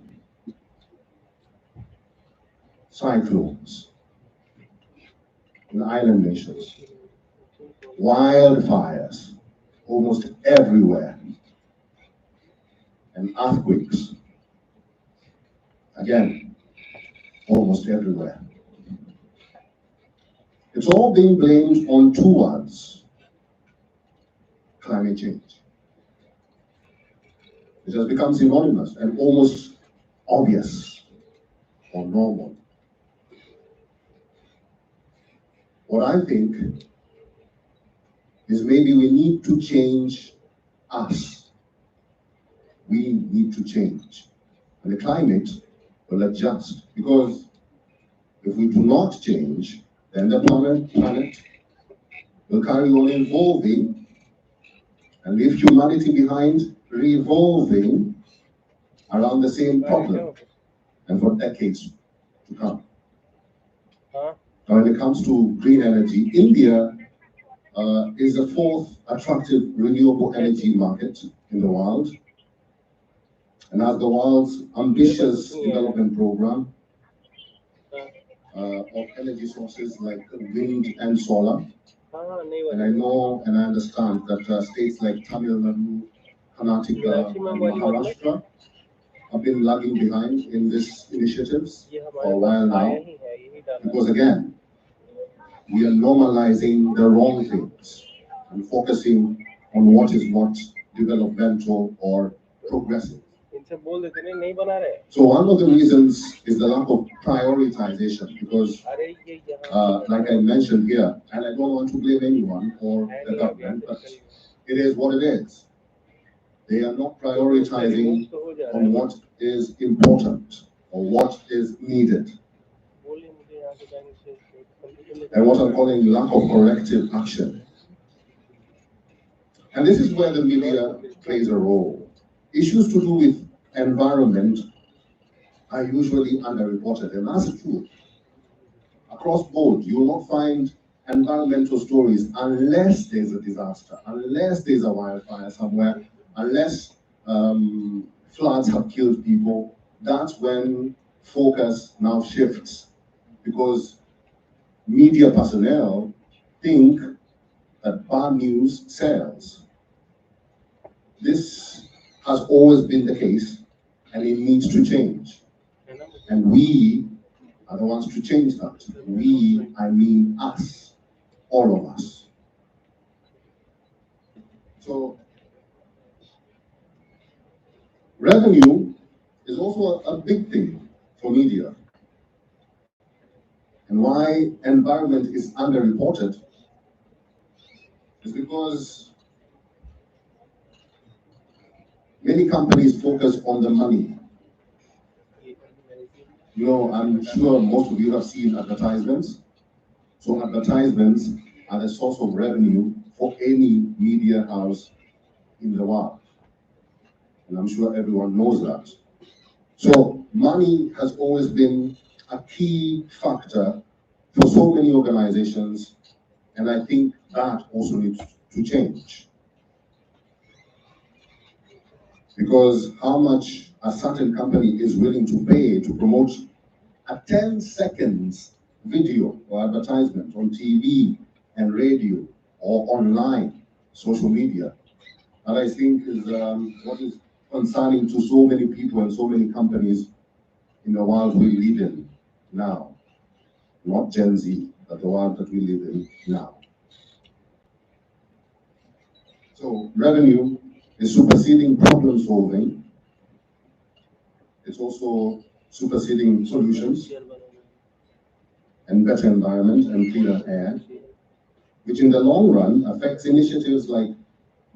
cyclones in island nations, wildfires almost everywhere, and earthquakes, again, almost everywhere. It's all being blamed on two words: climate change. It has become synonymous and almost obvious or normal. What I think is maybe we need to change us. We need to change. And the climate will adjust, because if we do not change, then the planet will carry on evolving and leave humanity behind, revolving around the same problem and for decades to come. Now, when it comes to green energy, India is the fourth attractive renewable energy market in the world, and has the world's ambitious development program of energy sources like wind and solar. And I know and I understand that states like Tamil Nadu, Karnataka, and Maharashtra have been lagging behind in these initiatives for a while now, because again, we are normalizing the wrong things and focusing on what is not developmental or progressive. So one of the reasons is the lack of prioritization, because like I mentioned here, and I don't want to blame anyone or the government, but it is what it is. They are not prioritizing on what is important or what is needed. And what I'm calling lack of corrective action. And this is where the media plays a role. Issues to do with environment are usually underreported, and that's the truth. Across board, you will not find environmental stories unless there's a disaster, unless there's a wildfire somewhere, unless floods have killed people. That's when focus now shifts, because media personnel think that bad news sells. This has always been the case, and it needs to change. And we are the ones to change that. We, I mean us, all of us. So, revenue is also a big thing for media. And why environment is underreported is because many companies focus on the money. You know, I'm sure most of you have seen advertisements. So advertisements are the source of revenue for any media house in the world. And I'm sure everyone knows that. So money has always been a key factor for so many organizations, and I think that also needs to change. Because how much a certain company is willing to pay to promote a 10 seconds video or advertisement on TV and radio or online, social media, that I think is what is concerning to so many people and so many companies in the world we live in now. Not Gen Z, but the world that we live in now. So revenue is superseding problem solving. It's also superseding solutions and better environment and cleaner air. which in the long run affects initiatives like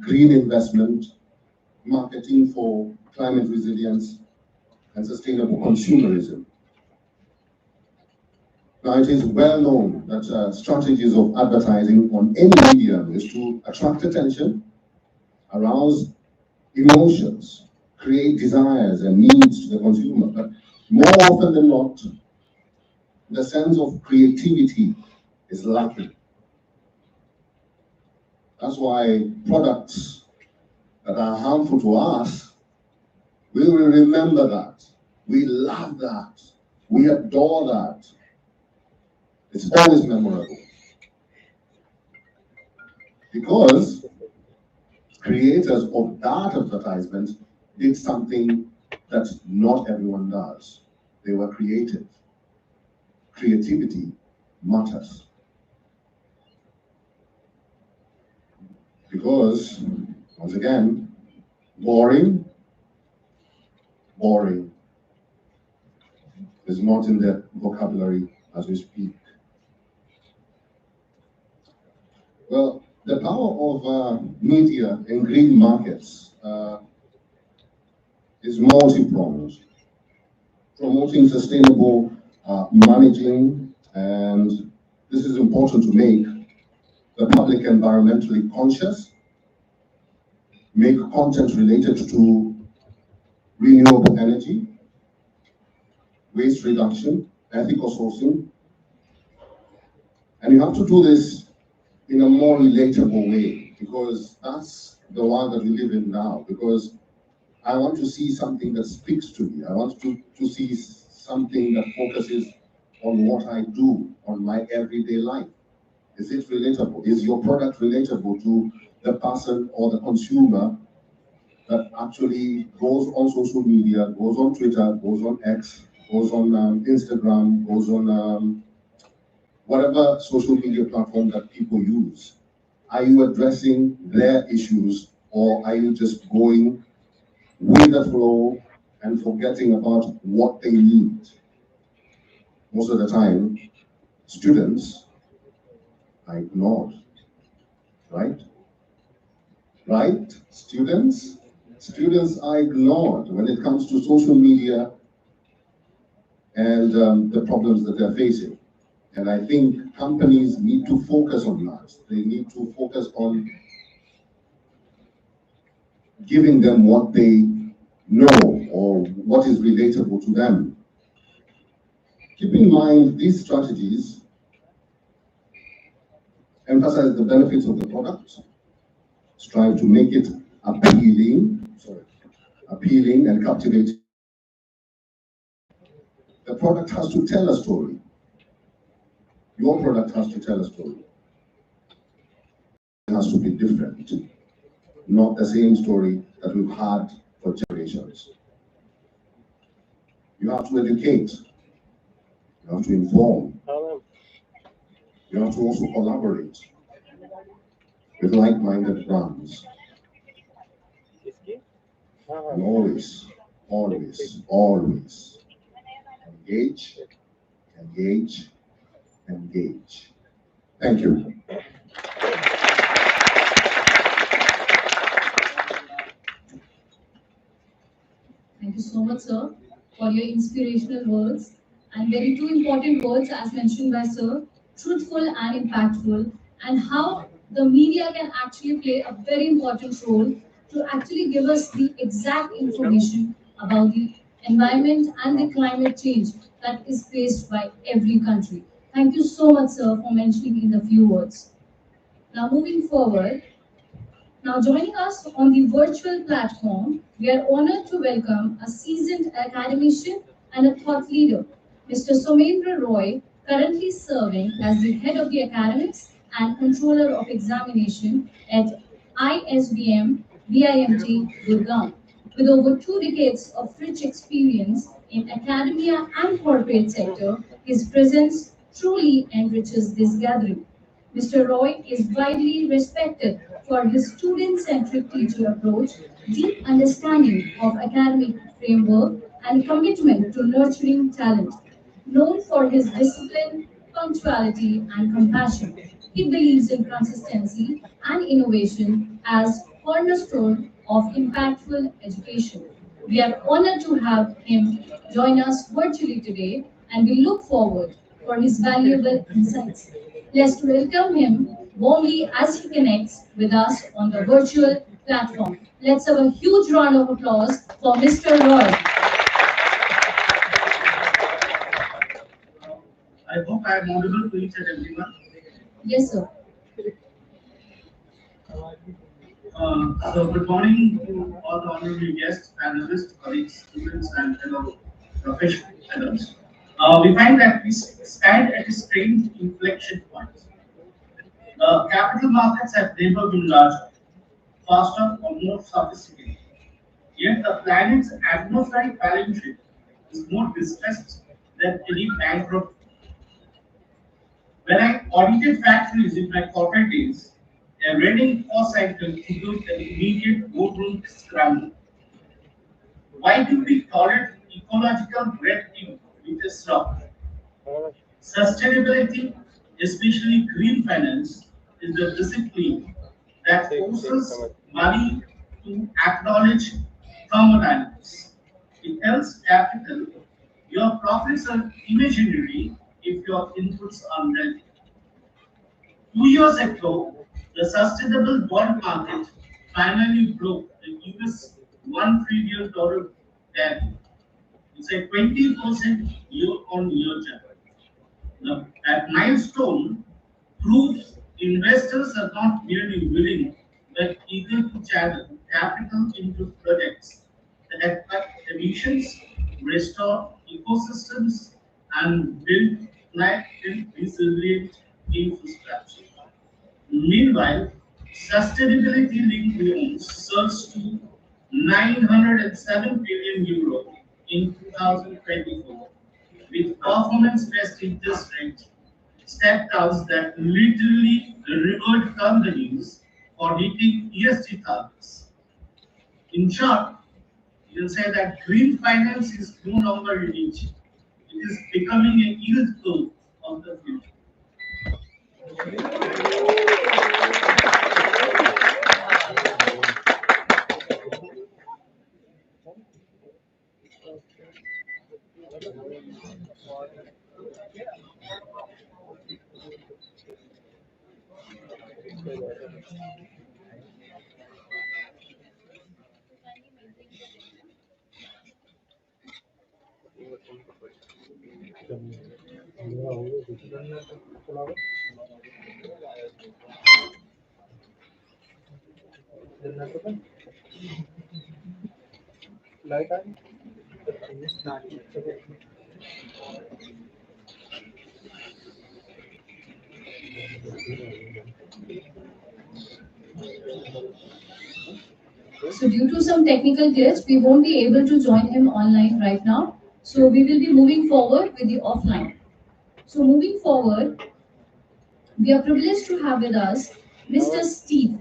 green investment, marketing for climate resilience, and sustainable consumerism. Now, it is well known that strategies of advertising on any medium is to attract attention, arouse emotions, create desires and needs to the consumer. But more often than not, the sense of creativity is lacking. That's why products that are harmful to us, we will remember that. We love that. We adore that. It's always memorable. Because creators of that advertisement did something that not everyone does. They were creative. Creativity matters. Because, once again, boring is not in the vocabulary as we speak. Well, the power of media in green markets is multi-pronged, promoting sustainable managing, and this is important to make the public environmentally conscious, make content related to renewable energy, waste reduction, ethical sourcing, and you have to do this in a more relatable way, because that's the world that we live in now. Because I want to see something that speaks to me. I want to see something that focuses on what I do, on my everyday life. Is it relatable? Is your product relatable to the person or the consumer that actually goes on social media, goes on Twitter, goes on X, goes on Instagram, goes on whatever social media platform that people use? Are you addressing their issues, or are you just going with the flow and forgetting about what they need? Most of the time, students are ignored, right? Right? Students are ignored when it comes to social media and the problems that they're facing. And I think companies need to focus on that. They need to focus on giving them what they know or what is relatable to them. Keep in mind, these strategies emphasize the benefits of the product, strive to make it appealing and captivating. The product has to tell a story. Your product has to tell a story. It has to be different, not the same story that we've had for generations. You have to educate. You have to inform. You have to also collaborate with like-minded brands. And always engage. Thank you. Thank you so much, sir, for your inspirational words and very two important words as mentioned by sir, truthful and impactful, and how the media can actually play a very important role to actually give us the exact information about the environment and the climate change that is faced by every country. Thank you so much, sir, for mentioning in the few words. Now moving forward, now joining us on the virtual platform, we are honored to welcome a seasoned academician and a thought leader, Mr. Somendra Roy, currently serving as the head of the academics and controller of examination at ISBM BIMT Gurgaon. With over 2 decades of rich experience in academia and corporate sector, his presence truly enriches this gathering. Mr. Roy is widely respected for his student-centric teacher approach, deep understanding of academic framework, and commitment to nurturing talent. Known for his discipline, punctuality, and compassion, He believes in consistency and innovation as cornerstone of impactful education. We are honored to have him join us virtually today, and we look forward for his valuable insights. Let's welcome him warmly as he connects with us on the virtual platform. Let's have a huge round of applause for Mr. Roy. I hope I am audible to each and everyone. Yes, sir. So good morning to all the honorable guests, panelists, colleagues, students, and fellow professionals. We find that we stand at a strange inflection point. Capital markets have never been larger, faster, or more sophisticated. Yet the planet's atmospheric balance sheet is more distressed than any bankrupt. When I audited factories in my corporate days, a reading cost cycle triggered an immediate boardroom scramble. Why do we call it ecological red ink with a straw? Sustainability, especially green finance, is the discipline that forces money to acknowledge thermodynamics. It tells capital your profits are imaginary if your inputs are real. 2 years ago, the sustainable bond market finally broke the US $1 trillion barrier. It's a 20% year-on-year jump. That milestone proves investors are not merely willing but eager to channel capital into projects that cut emissions, restore ecosystems, and build climate resilient infrastructure. Meanwhile, sustainability-linked loans surged to 907 billion euro in 2024, with performance-based interest rate step downs that literally reward companies for meeting ESG targets. In short, you can say that green finance is no longer a niche; it is becoming a yield curve of the future. So due to some technical glitch, we won't be able to join him online right now. So we will be moving forward with the offline. So moving forward, we are privileged to have with us Mr. Steve.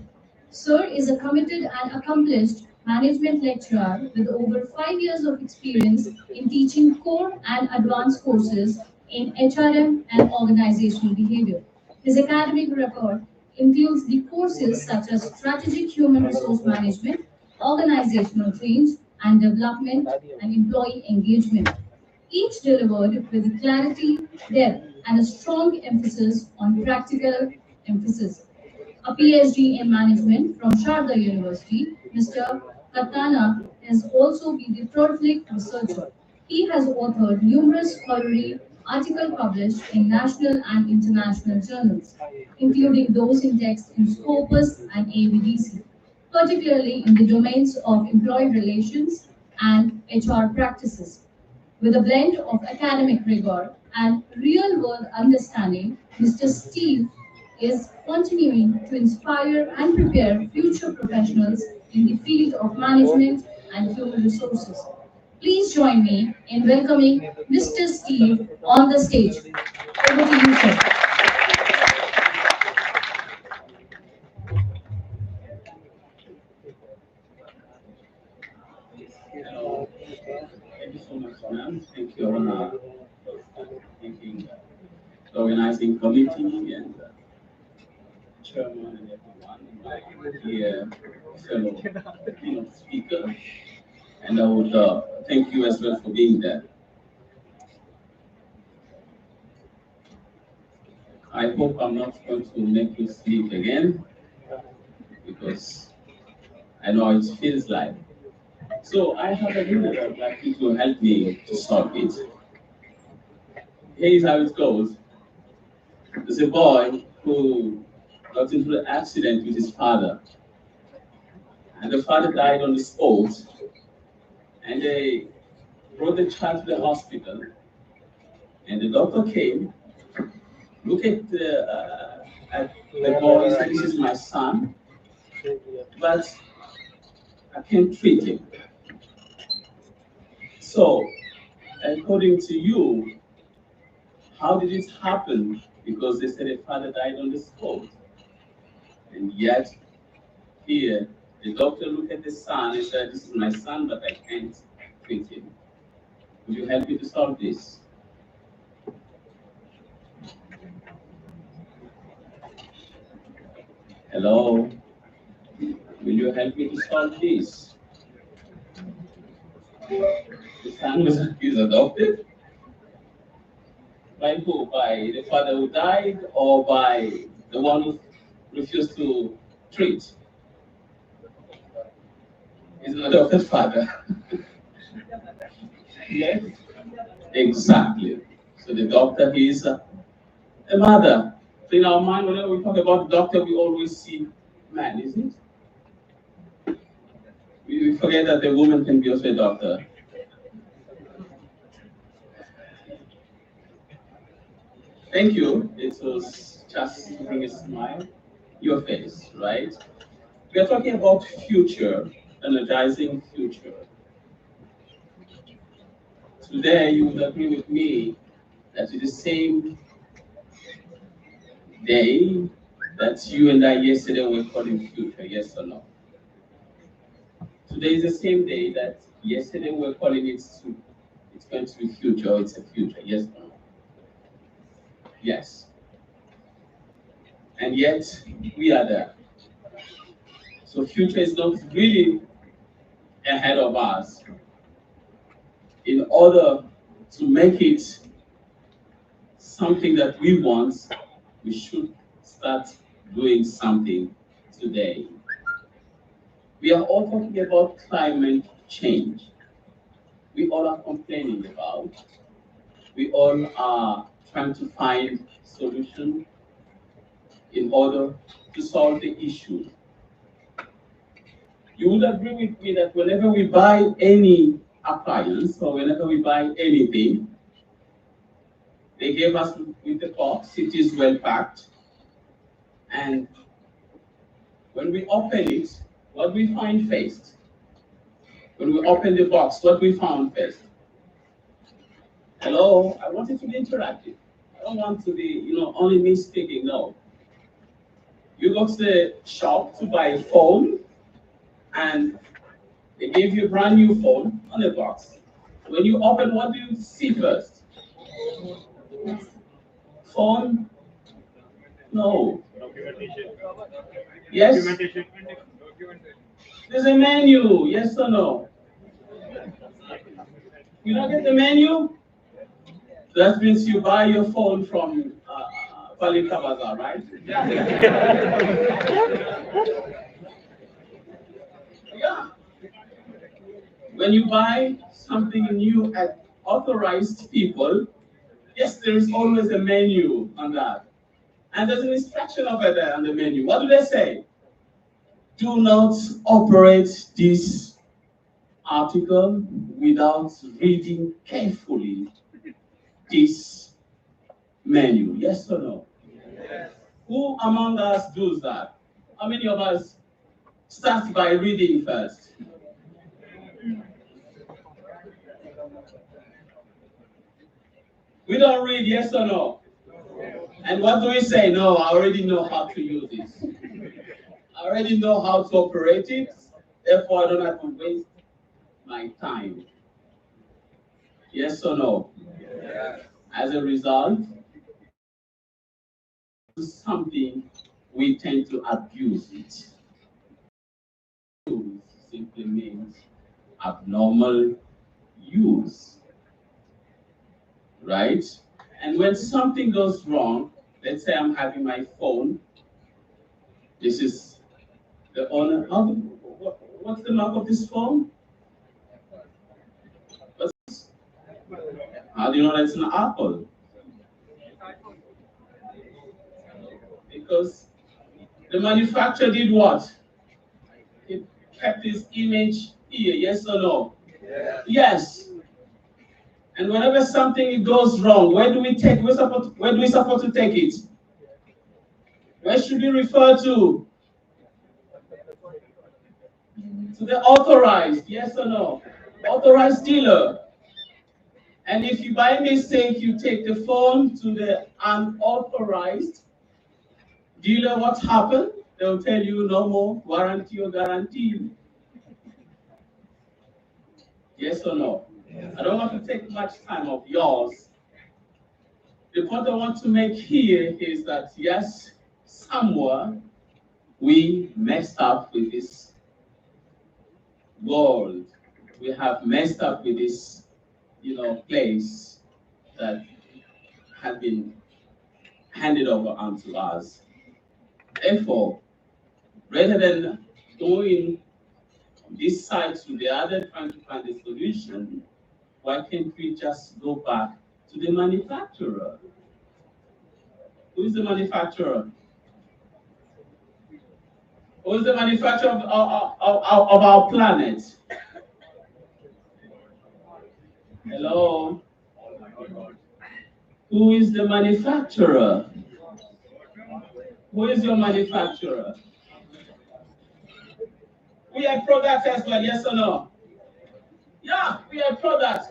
Sir is a committed and accomplished management lecturer with over 5 years of experience in teaching core and advanced courses in HRM and organizational behavior. His academic record includes the courses such as strategic human resource management, organizational change and development, and employee engagement, each delivered with clarity, depth, and a strong emphasis on practical emphasis. A PhD in management from Sharda University, Mr. Katana has also been a prolific researcher. He has authored numerous scholarly articles published in national and international journals, including those in text in Scopus and AVDC, particularly in the domains of employee relations and HR practices. With a blend of academic rigor and real world understanding, Mr. Steve is continuing to inspire and prepare future professionals in the field of management and human resources. Please join me in welcoming Mr. Steve on the stage. Over to you, sir. Hello. Thank you so much, ma'am. Thank you, for thanking the organizing committee and chairman and everyone, my dear fellow keynote speaker, and I would thank you as well for being there. I hope I'm not going to make you sleep again, because I know it feels like. So I have a little that I'd like you to help me to solve it. Here's how it goes. There's a boy who got into an accident with his father, and the father died on the spot, and they brought the child to the hospital, and the doctor came, looked at the boy and said, "This is my son, but I can't treat him." So, according to you, how did it happen? Because they said the father died on the spot, and yet here the doctor looked at the son and said, "This is my son, but I can't treat him." Would you help me to solve this? Hello? Will you help me to solve this? The son is adopted? By who? By the father who died, or by the one who refused to treat? He's an adopted father. Yes? Exactly. So the doctor is a mother. So in our mind, whenever we talk about doctor, we always see man, isn't it? We forget that the woman can be also a doctor. Thank you. It was just to bring a smile your face, right? We are talking about future, energizing future. Today, you would agree with me that it's the same day that you and I yesterday were calling future, yes or no? Today is the same day that yesterday we were calling it it's going to be future, or it's a future, yes or no? Yes. And yet, we are there. So future is not really ahead of us. In order to make it something that we want, we should start doing something today. We are all talking about climate change. We all are complaining about. We all are trying to find solutions in order to solve the issue. You would agree with me that whenever we buy any appliance or whenever we buy anything, they gave us with the box, it is well packed. And when we open it, what we find first? When we open the box, what we found first? Hello, I want it to be interactive. I don't want to be, only me speaking, no. You go to the shop to buy a phone, and they gave you a brand new phone on the box. When you open, what do you see first? Phone? No. Yes? There's a menu, yes or no? You don't get the menu? That means you buy your phone from Palika Bazaar, right? Yeah. When you buy something new at authorized people, yes, there is always a menu on that. And there's an instruction over there on the menu. What do they say? Do not operate this article without reading carefully this menu. Yes or no? Yes. Who among us does that? How many of us start by reading first? We don't read, yes or no? And what do we say? No, I already know how to use this. I already know how to operate it, therefore I don't have to waste my time. Yes or no? Yes. As a result, something we tend to abuse it. Abuse simply means abnormal use, right? And when something goes wrong, let's say I'm having my phone, this is the owner. What's the mark of this phone? How do you know that it's an Apple? Because the manufacturer did what? It kept his image here, yes or no? Yes. And whenever something goes wrong, where do we support to take it? Where should we refer to? To the authorized, yes or no? Authorized dealer. And if you by mistake you take the phone to the unauthorized dealer, what happened? They'll tell you no more warranty or guarantee. Yes or no? I don't want to take much time of yours. The point I want to make here is that yes, somewhere we messed up with this world. We have messed up with this, place that had been handed over unto us. Therefore, rather than going from this side to the other trying to find a solution, why can't we just go back to the manufacturer? Who is the manufacturer? Who is the manufacturer of our planet? Hello? Who is the manufacturer? Who is your manufacturer? We are products as well, yes or no? Yeah, we are products.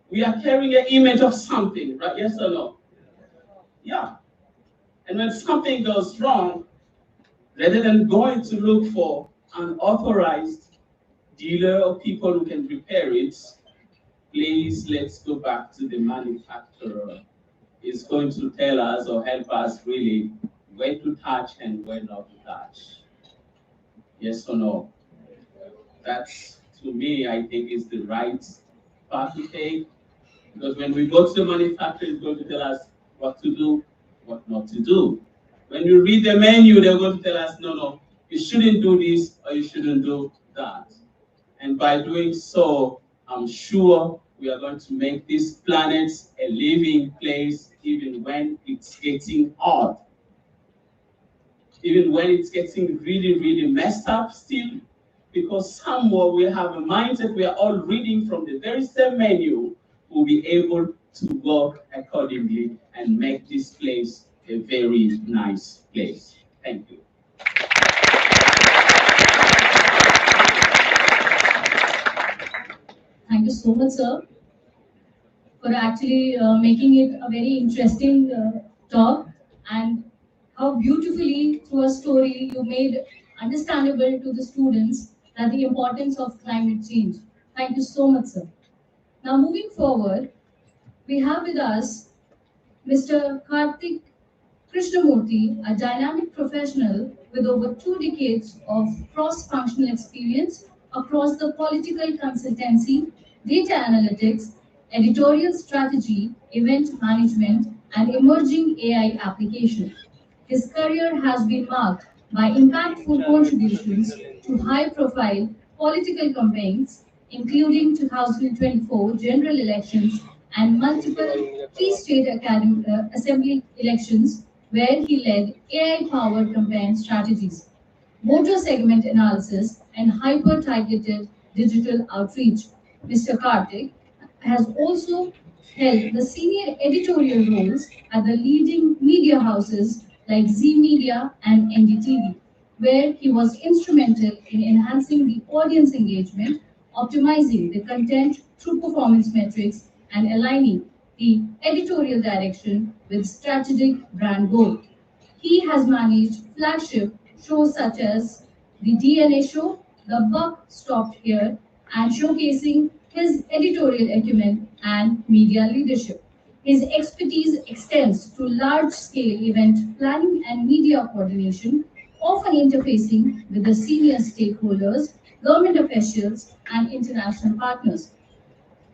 We are carrying an image of something, right? Yes or no? Yeah. And when something goes wrong, rather than going to look for an authorized dealer or people who can repair it, please let's go back to the manufacturer. It's going to tell us or help us really where to touch and where not to touch. Yes or no? That's, to me, I think is the right path to take. Because when we go to the manufacturer, it's going to tell us what to do, what not to do. When you read the menu, they're going to tell us, no, you shouldn't do this or you shouldn't do that. And by doing so, I'm sure we are going to make this planet a living place even when it's getting hard. Even when it's getting really, really messed up still, because somewhere we have a mindset we are all reading from the very same menu, we'll be able to work accordingly and make this place a very nice place. Thank you. Thank you so much, sir, for actually making it a very interesting talk, and how beautifully through a story you made understandable to the students that the importance of climate change. Thank you so much, sir. Now moving forward, we have with us Mr. Karthik Krishnamurthy, a dynamic professional with over 2 decades of cross-functional experience across the political consultancy, data analytics, editorial strategy, event management, and emerging AI application. His career has been marked by impactful contributions to high-profile political campaigns, including 2024 general elections and multiple key state assembly elections, where he led AI-powered campaign strategies, voter segment analysis, and hyper-targeted digital outreach. Mr. Karthik has also held the senior editorial roles at the leading media houses like Z Media and NDTV, where he was instrumental in enhancing the audience engagement, optimizing the content through performance metrics, and aligning the editorial direction with strategic brand goals. He has managed flagship shows such as the DNA Show, The Buck Stopped Here, and showcasing his editorial acumen and media leadership. His expertise extends to large-scale event planning and media coordination, often interfacing with the senior stakeholders, government officials, and international partners.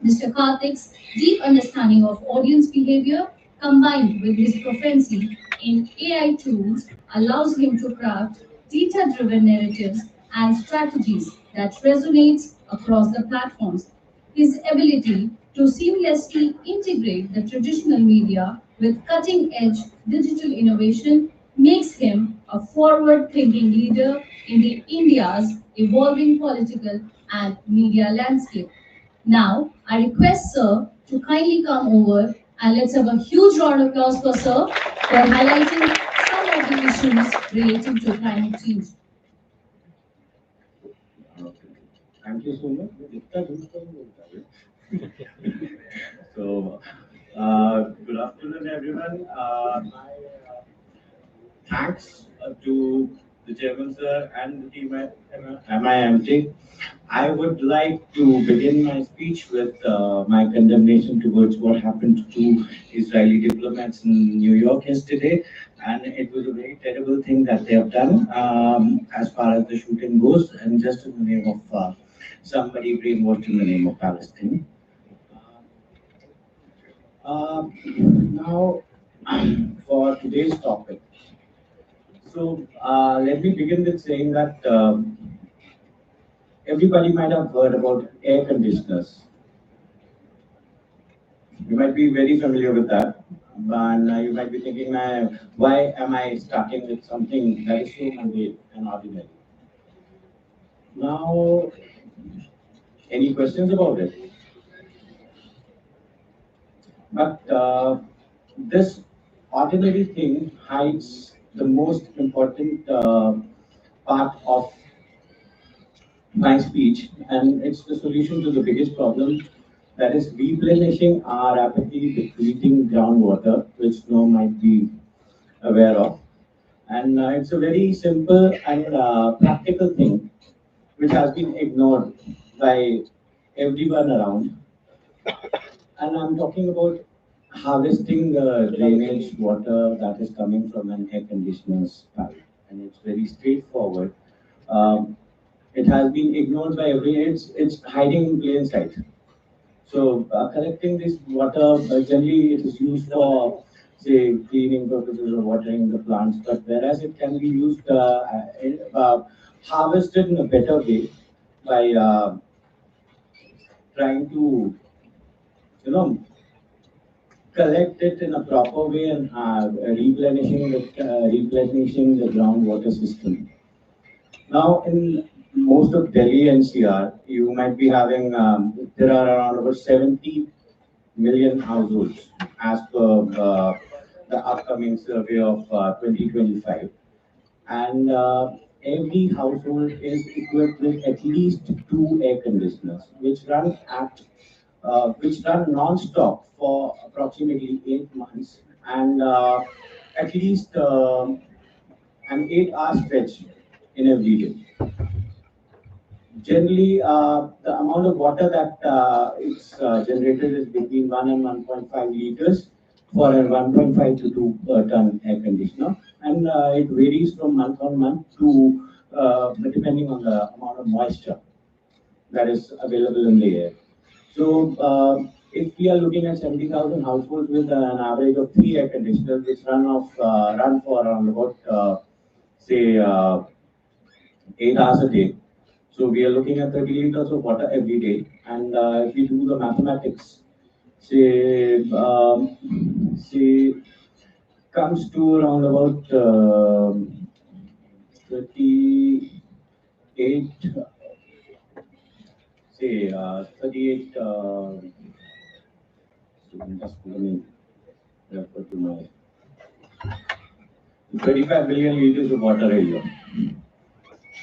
Mr. Karthik's deep understanding of audience behavior combined with his proficiency in AI tools allows him to craft data-driven narratives and strategies that resonates across the platforms. His ability to seamlessly integrate the traditional media with cutting-edge digital innovation makes him a forward-thinking leader in the India's evolving political and media landscape. Now, I request Sir to kindly come over and let's have a huge round of applause for Sir for highlighting some of the issues relating to climate change. Thank you so much. So, good afternoon, everyone. Thanks to the chairman, sir, and the team at MIMT. I would like to begin my speech with my condemnation towards what happened to Israeli diplomats in New York yesterday. And it was a very terrible thing that they have done as far as the shooting goes, and just in the name of somebody brainwashed in the name of Palestine. Now, for today's topic. So let me begin with saying that everybody might have heard about air conditioners. You might be very familiar with that. And you might be thinking, why am I starting with something that is so mundane and ordinary? Now, any questions about it? But this ordinary thing hides the most important part of my speech, and it's the solution to the biggest problem, that is replenishing our rapidly depleting groundwater, which no might be aware of. And it's a very simple and practical thing which has been ignored by everyone around. And I'm talking about harvesting the drainage water that is coming from an air conditioner's pipe. And it's very straightforward. It has been ignored by everyone. It's hiding in plain sight. So collecting this water, generally it is used for, say, cleaning purposes or watering the plants, but whereas it can be used, harvested in a better way by trying to, collect it in a proper way and replenishing the groundwater system. Now, in most of Delhi NCR, you might be having, there are around about 70 million households as per the upcoming survey of 2025. And every household is equipped with at least 2 air conditioners, which run non-stop for approximately 8 months, and at least an 8-hour stretch in every day. Generally, the amount of water that is generated is between 1 and 1.5 liters for a 1.5 to 2 ton air conditioner, and it varies from month on month to depending on the amount of moisture that is available in the air. So, if we are looking at 70,000 households with an average of 3 air conditioners, which run for around about say 8 hours a day. So we are looking at 30 liters of water every day, and if we do the mathematics, say comes to around about 38. Say 38. Just let me refer to my 35 million liters of water a year.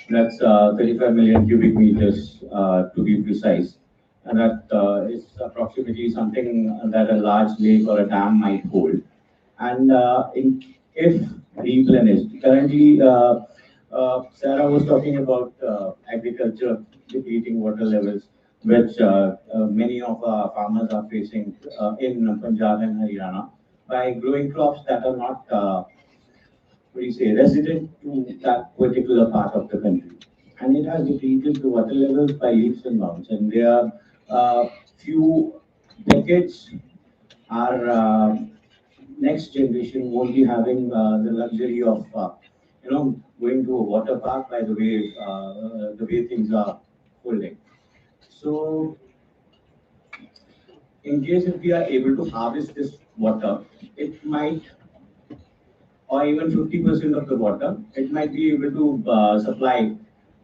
That's 35 million cubic meters to be precise. And that is approximately something that a large lake or a dam might hold. And if replenished, currently Sarah was talking about agriculture depleting water levels. which many of our farmers are facing in Punjab and Haryana by growing crops that are not, what do you say, resident to that particular part of the country. And it has depleted the water levels by leaps and bounds. And there are few decades, our next generation won't be having the luxury of, going to a water park by the way things are holding. So, in case if we are able to harvest this water, it might, or even 50% of the water, it might be able to supply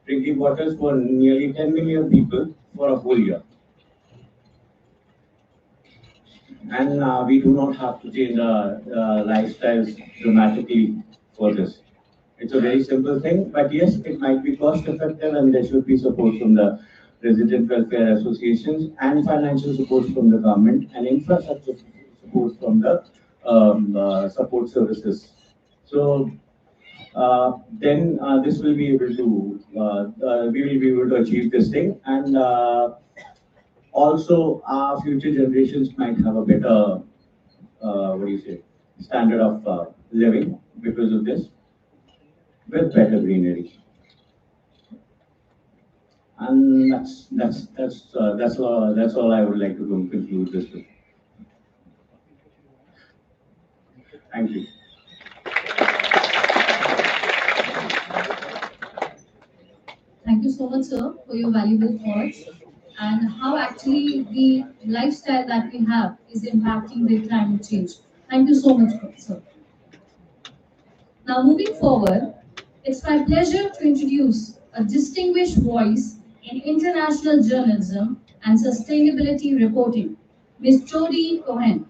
drinking waters for nearly 10 million people for a whole year. And we do not have to change our lifestyles dramatically for this. It's a very simple thing, but yes, it might be cost effective and there should be support from the resident welfare associations and financial support from the government and infrastructure support from the support services. So then this will be able to, we will be able to achieve this thing, and also our future generations might have a better, what do you say, standard of living because of this, with better greenery. And that's all I would like to conclude this with. Thank you. Thank you so much, sir, for your valuable thoughts and how actually the lifestyle that we have is impacting the climate change. Thank you so much, sir. Now, moving forward, it's my pleasure to introduce a distinguished voice in international journalism and sustainability reporting, Ms. Jodie Cohen.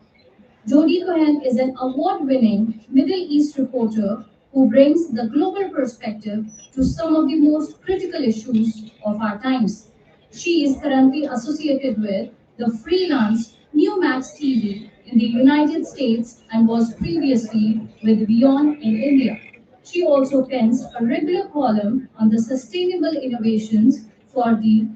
Jodie Cohen is an award-winning Middle East reporter who brings the global perspective to some of the most critical issues of our times. She is currently associated with the freelance Newmax TV in the United States and was previously with Beyond in India. She also pens a regular column on the sustainable innovations for the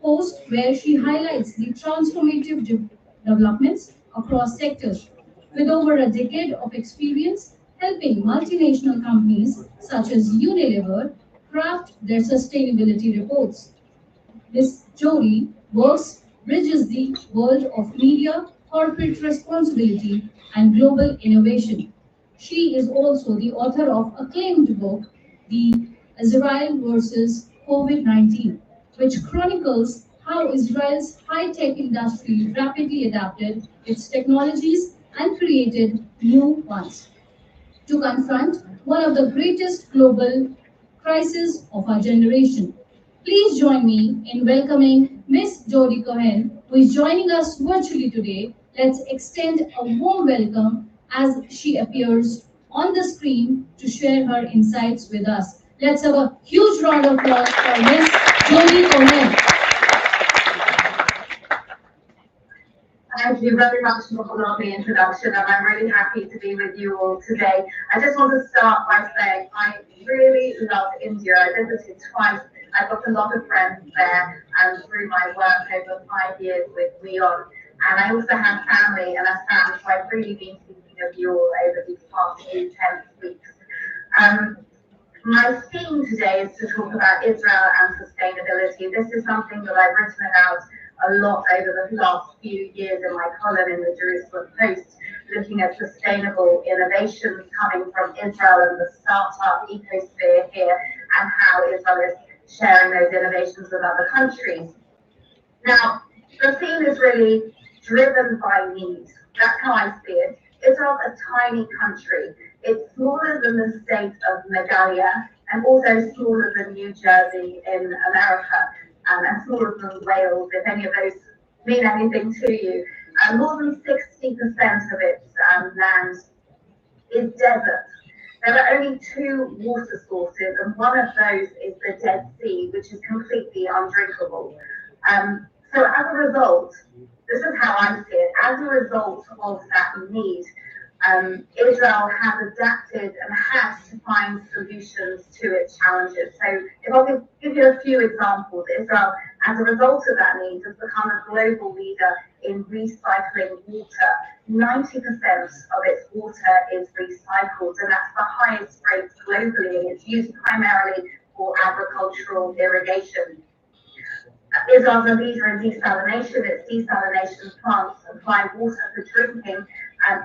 Post, where she highlights the transformative developments across sectors. With over a decade of experience helping multinational companies such as Unilever craft their sustainability reports. Ms. Jodie bridges the world of media, corporate responsibility, and global innovation. She is also the author of acclaimed book, The Israel versus COVID-19, which chronicles how Israel's high-tech industry rapidly adapted its technologies and created new ones to confront one of the greatest global crises of our generation. Please join me in welcoming Miss Jodie Cohen, who is joining us virtually today. Let's extend a warm welcome as she appears on the screen to share her insights with us. Let's have a huge round of applause for Miss Jodie Cohen. Thank you very much for the lovely introduction, and I'm really happy to be with you all today. I just want to start by saying I really love India. I visited twice. I've got a lot of friends there, and through my work over 5 years with WION, and I also have family and a son, so I've really been thinking of you all over these past few tense weeks. My theme today is to talk about Israel and sustainability. This is something that I've written about a lot over the last few years in my column in the Jerusalem Post, looking at sustainable innovations coming from Israel and the startup ecosphere here, and how Israel is sharing those innovations with other countries. Now, the theme is really driven by need. That's how I see it. Israel's a tiny country. It's smaller than the state of Meghalaya and also smaller than New Jersey in America, and smaller than Wales, if any of those mean anything to you. More than 60% of its land is desert. There are only 2 water sources, and one of those is the Dead Sea, which is completely undrinkable. So as a result, this is how I see it, as a result of that need, Israel has adapted and had to find solutions to its challenges. So if I could give you a few examples, Israel As a result of that need, has become a global leader in recycling water. 90% of its water is recycled, and that's the highest rate globally, and it's used primarily for agricultural irrigation. Israel's a leader in desalination. Its desalination plants supply water for drinking,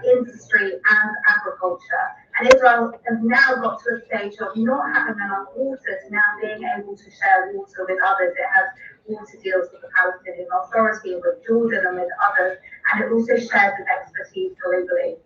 industry and agriculture. And Israel has now got to a stage of not having enough water to now being able to share water with others. It has water deals with the Palestinian Authority, with Jordan and with others, and it also shares its expertise globally.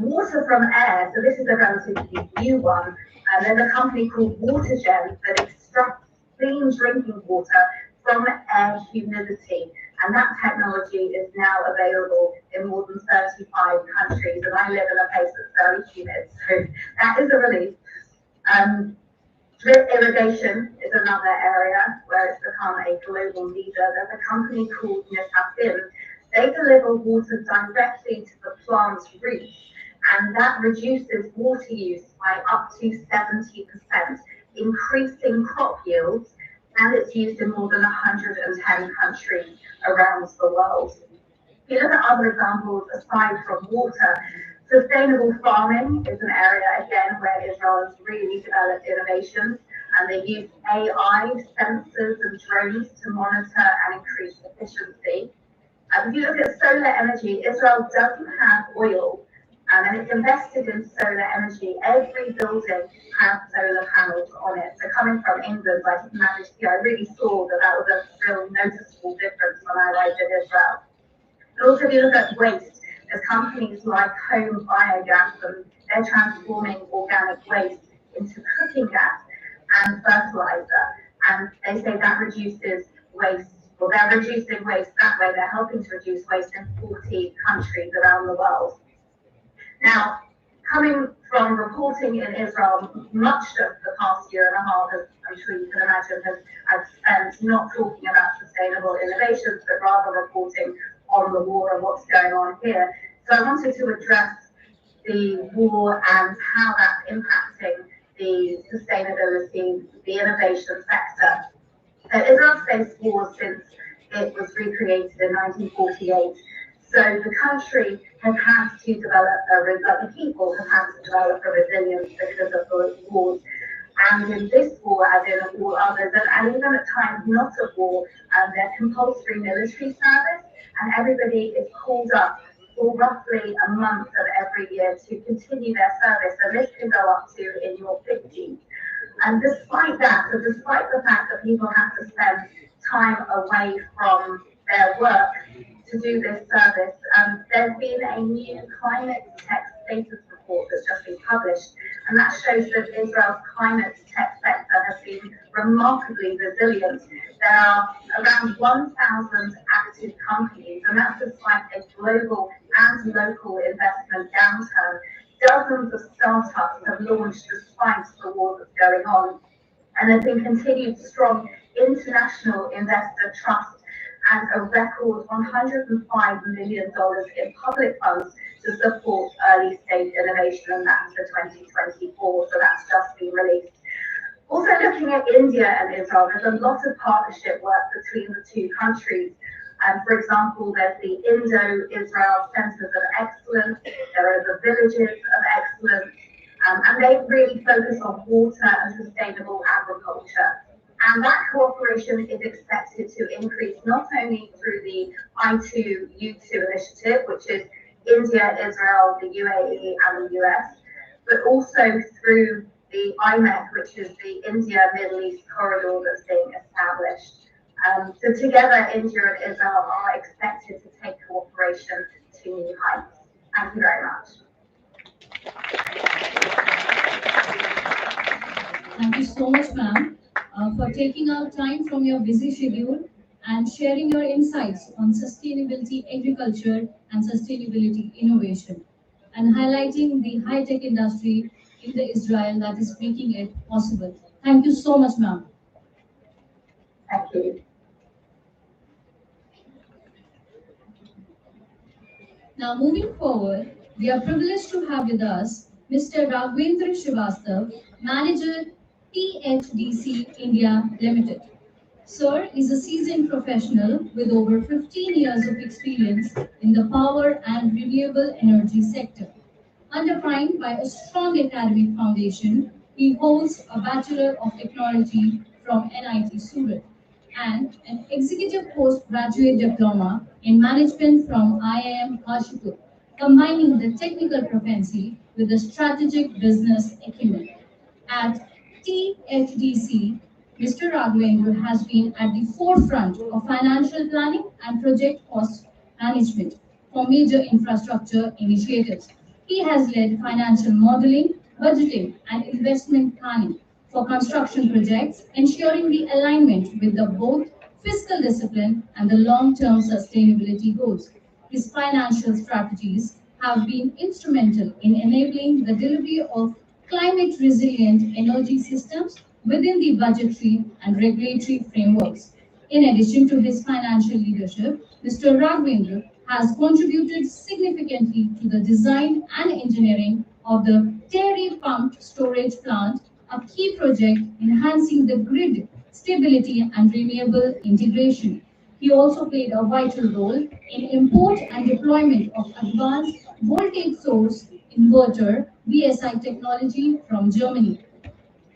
Water from air, so this is a relatively new one, and there's a company called WaterGen that extracts clean drinking water from air humidity, and that technology is now available in more than 35 countries, and I live in a place that's very humid, so that is a relief. Drip irrigation is another area where it's become a global leader. There's a company called Nisafim. They deliver water directly to the plant's roots, and that reduces water use by up to 70%, increasing crop yields, and it's used in more than 110 countries around the world. If you look at other examples aside from water, sustainable farming is an area, again, where Israel has really developed innovations, and they use AI, sensors and drones to monitor and increase efficiency. If you look at solar energy, Israel doesn't have oil, and it's invested in solar energy. Every building has solar panels on it. So coming from England, I really saw that that was a real noticeable difference when I arrived in Israel. And also, if you look at waste, there's companies like Home Biogas, and they're transforming organic waste into cooking gas and fertilizer. And they say that reduces waste. Well, they're reducing waste that way. They're helping to reduce waste in 40 countries around the world. Now, coming from reporting in Israel, much of the past year and a half, as I'm sure you can imagine, has spent not talking about sustainable innovations, but rather reporting on the war and what's going on here. So I wanted to address the war and how that's impacting the sustainability, the innovation sector. So Israel's faced wars since it was recreated in 1948. So the country has had to develop the people have had to develop a resilience because of the wars. And in this war, as in all others, and even at times not at war, there's compulsory military service, and everybody is called up for roughly a month of every year to continue their service, and this can go up to in your 50s. And despite that, so despite the fact that people have to spend time away from their work to do this service, there's been a new climate tech status report that's just been published, and that shows that Israel's climate tech sector has been remarkably resilient. There are around 1,000 active companies, and that's despite a global and local investment downturn. Dozens of startups have launched despite the war that's going on, and there's been continued strong international investor trust and a record $105 million in public funds to support early stage innovation, and that's for 2024, so that's just been released. Also looking at India and Israel, there's a lot of partnership work between the two countries. For example, there's the Indo-Israel Centers of Excellence, there are the Villages of Excellence, and they really focus on water and sustainable agriculture. And that cooperation is expected to increase not only through the I2U2 initiative, which is India, Israel, the UAE, and the US, but also through the IMEC, which is the India Middle East corridor that's being established. So together, India and Israel are expected to take cooperation to new heights. Thank you very much. Thank you so much, ma'am, for taking out time from your busy schedule and sharing your insights on sustainability agriculture and sustainability innovation, and highlighting the high-tech industry in the Israel that is making it possible. Thank you so much, ma'am. Thank you. Now, moving forward, we are privileged to have with us Mr. Raghvendra Srivastav, Manager, THDC India Limited. Sir is a seasoned professional with over 15 years of experience in the power and renewable energy sector. Underpinned by a strong academic foundation, he holds a Bachelor of Technology from NIT Surat and an Executive Postgraduate Diploma in Management from IIM Kashipur, combining the technical proficiency with the strategic business acumen. At THDC, Mr. Raghavendra has been at the forefront of financial planning and project cost management for major infrastructure initiatives. He has led financial modeling, budgeting, and investment planning for construction projects, ensuring the alignment with the both fiscal discipline and the long-term sustainability goals. His financial strategies have been instrumental in enabling the delivery of climate resilient energy systems within the budgetary and regulatory frameworks. In addition to his financial leadership, Mr. Raghavendra has contributed significantly to the design and engineering of the Terry Pumped Storage Plant, a key project enhancing the grid stability and renewable integration. He also played a vital role in import and deployment of advanced voltage source inverter (VSI) technology from Germany,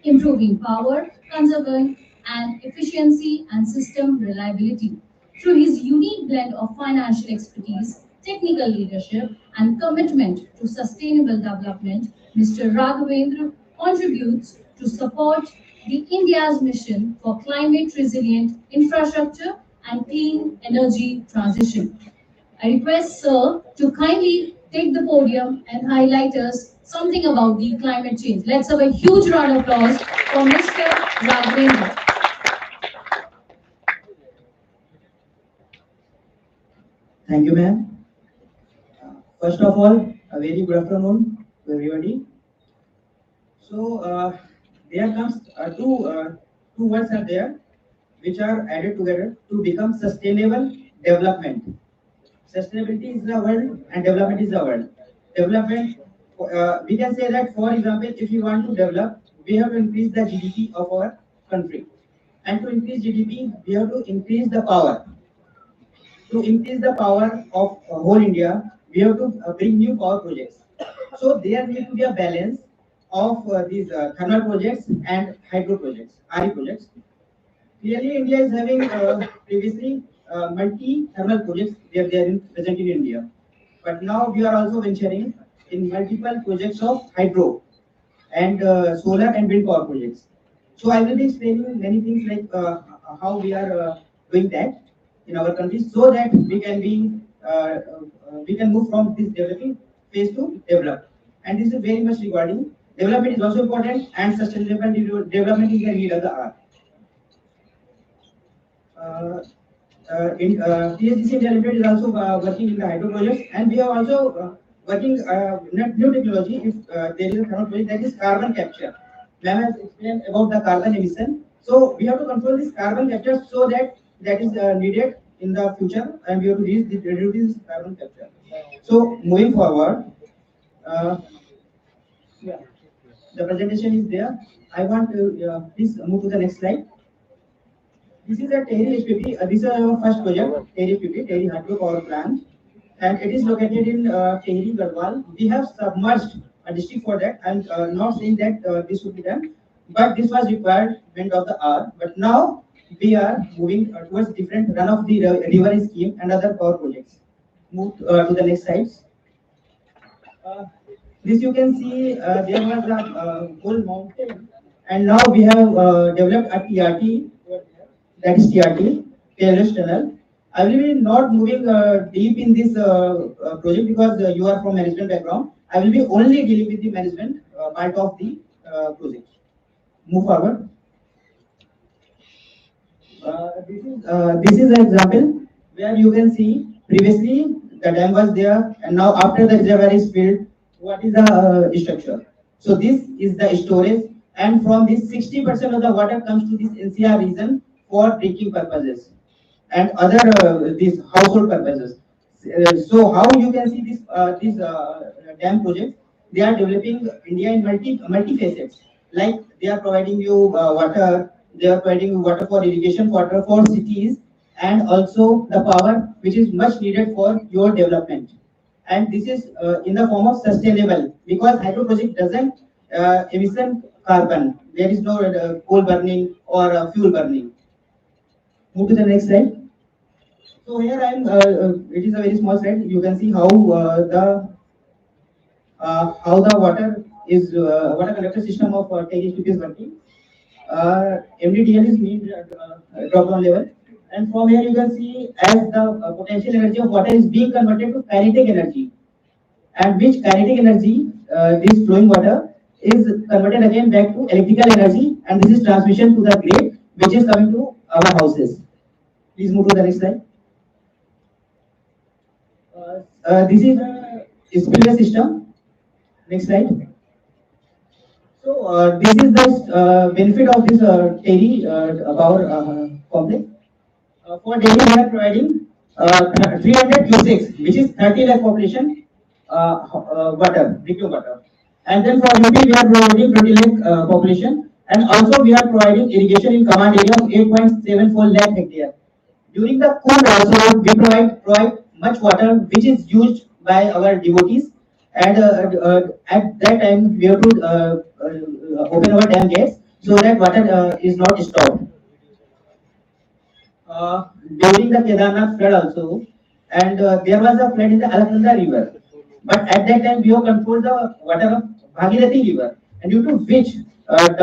improving power conservation and efficiency and system reliability. Through his unique blend of financial expertise, technical leadership, and commitment to sustainable development, Mr. Raghavendra contributes to support the India's mission for climate resilient infrastructure and clean energy transition. I request Sir to kindly take the podium and highlight us something about the climate change. Let's have a huge round of applause for Mr. Raghavendra. Thank you, ma'am. First of all, a very good afternoon to everybody. So, there comes two words are there which are added together to become sustainable development. Sustainability is the world and development is the world. Development, we can say that, for example, if we want to develop, we have to increase the GDP of our country. And to increase GDP, we have to increase the power. To increase the power of whole India, we have to bring new power projects. So there needs to be a balance of these thermal projects and hydro projects, RE projects. Clearly, India is having previously multi-thermal projects they are present in India. But now we are also venturing in multiple projects of hydro and solar and wind power projects. So I will be explaining many things like how we are doing that in our country, so that we can move from this developing phase to develop. And this is very much regarding development is also important, and sustainable development is the need of the hour. THDC India Limited is also working in the hydro projects, and we are also working new technology. If there is a thermal project, that is carbon capture. Ma'am has explained about the carbon emission. So we have to control this carbon capture so that is needed in the future, and we have to reduce this carbon capture. So moving forward, the presentation is there. I want to please move to the next slide. This is a Tehri HPP. This is our first project, Tehri HPP, Tehri Hydro Power Plant, and it is located in Tehri, Garhwal. We have submerged a district for that. I'm not saying that this should be done, but this was requirement of the hour. But now we are moving towards different run of the river scheme and other power projects. Move to the next slide. This you can see there was a whole mountain, and now we have developed a TRT, that is TRT, terrace tunnel. I will be not moving deep in this project because you are from management background. I will be only dealing with the management part of the project. Move forward. This is an example where you can see previously the dam was there, and now after the reservoir is filled, what is the structure? So this is the storage, and from this 60% of the water comes to this NCR region for drinking purposes and other these household purposes. So how you can see this dam project? They are developing India in multi facets. Like they are providing you water, They are providing water for irrigation, water for cities, and also the power which is much needed for your development. And this is in the form of sustainable, because hydro project doesn't emission carbon. There is no coal burning or fuel burning. Move to the next slide. So here it is a very small slide. You can see how the water collector system of TERI is working. MDDL is mean drop down level, and from here you can see as the potential energy of water is being converted to kinetic energy, and which kinetic energy, this flowing water is converted again back to electrical energy, and this is transmission to the grid, which is coming to our houses. Please move to the next slide. This is a spillway system. Next slide. So this is the benefit of this TERI power complex. For Delhi, we are providing 300 cusecs, which is 30 lakh population water, drinking water. And then for UP, we are providing 20 lakh population, and also we are providing irrigation in command area of 8.74 lakh hectare. During the Kumbh also, we provide much water, which is used by our devotees, and at that time we have to open our dam gates so that water is not stopped. During the Kedarnath flood also, and there was a flood in the Alaknanda river. But at that time, we have controlled the water of Bhagirathi river, and due to which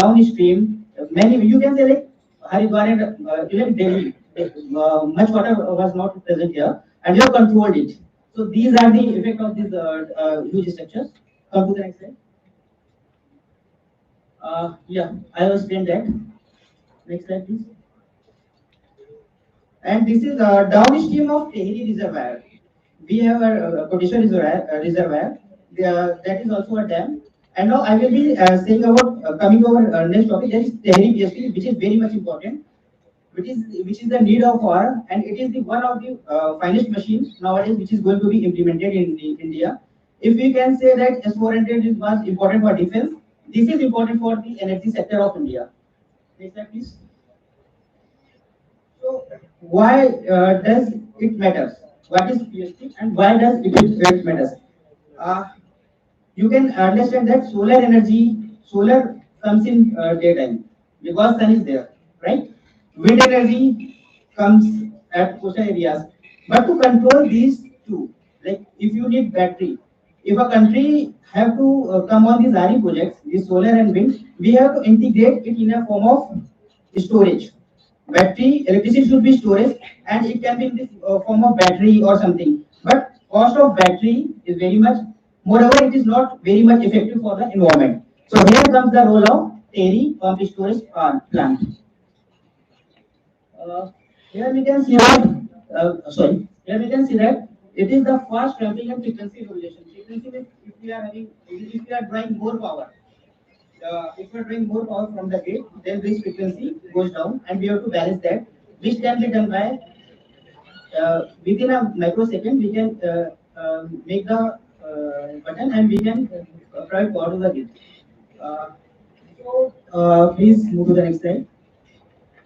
downstream, many, you can say like Haridwar and even Delhi, much water was not present here, and we have controlled it. So these are the effect of these huge structures. Come to the next slide. Yeah, I will explain that. Next slide, please. And this is downstream of Tehri Reservoir. We have a Kodishwar reservoir. That is also a dam. And now I will be saying about coming to our next topic. That is Tehri PSP, which is very much important, which is the need of water, and it is the one of the finest machines nowadays which is going to be implemented in India. If we can say that S400 is much important for defense, this is important for the energy sector of India. Next slide, please. So why does it matter? What is PSP and why does it matters? You can understand that solar comes in daytime because sun is there, right? Wind energy comes at coastal areas. But to control these two, like if you need battery, if a country have to come on these RE projects, these solar and wind, we have to integrate it in a form of storage. Battery, electricity should be storage, and it can be in the form of battery or something. But cost of battery is very much, moreover, it is not very much effective for the environment. So here comes the role of TERI pumped storage plant. Here we can see that, here we can see that it is the fast ramping and frequency regulation. Frequency means if we are drawing more power, if we are drawing more power from the grid, then this frequency goes down, and we have to balance that, which can be done by within a microsecond. We can make the button, and we can provide power to the grid. Please move to the next slide.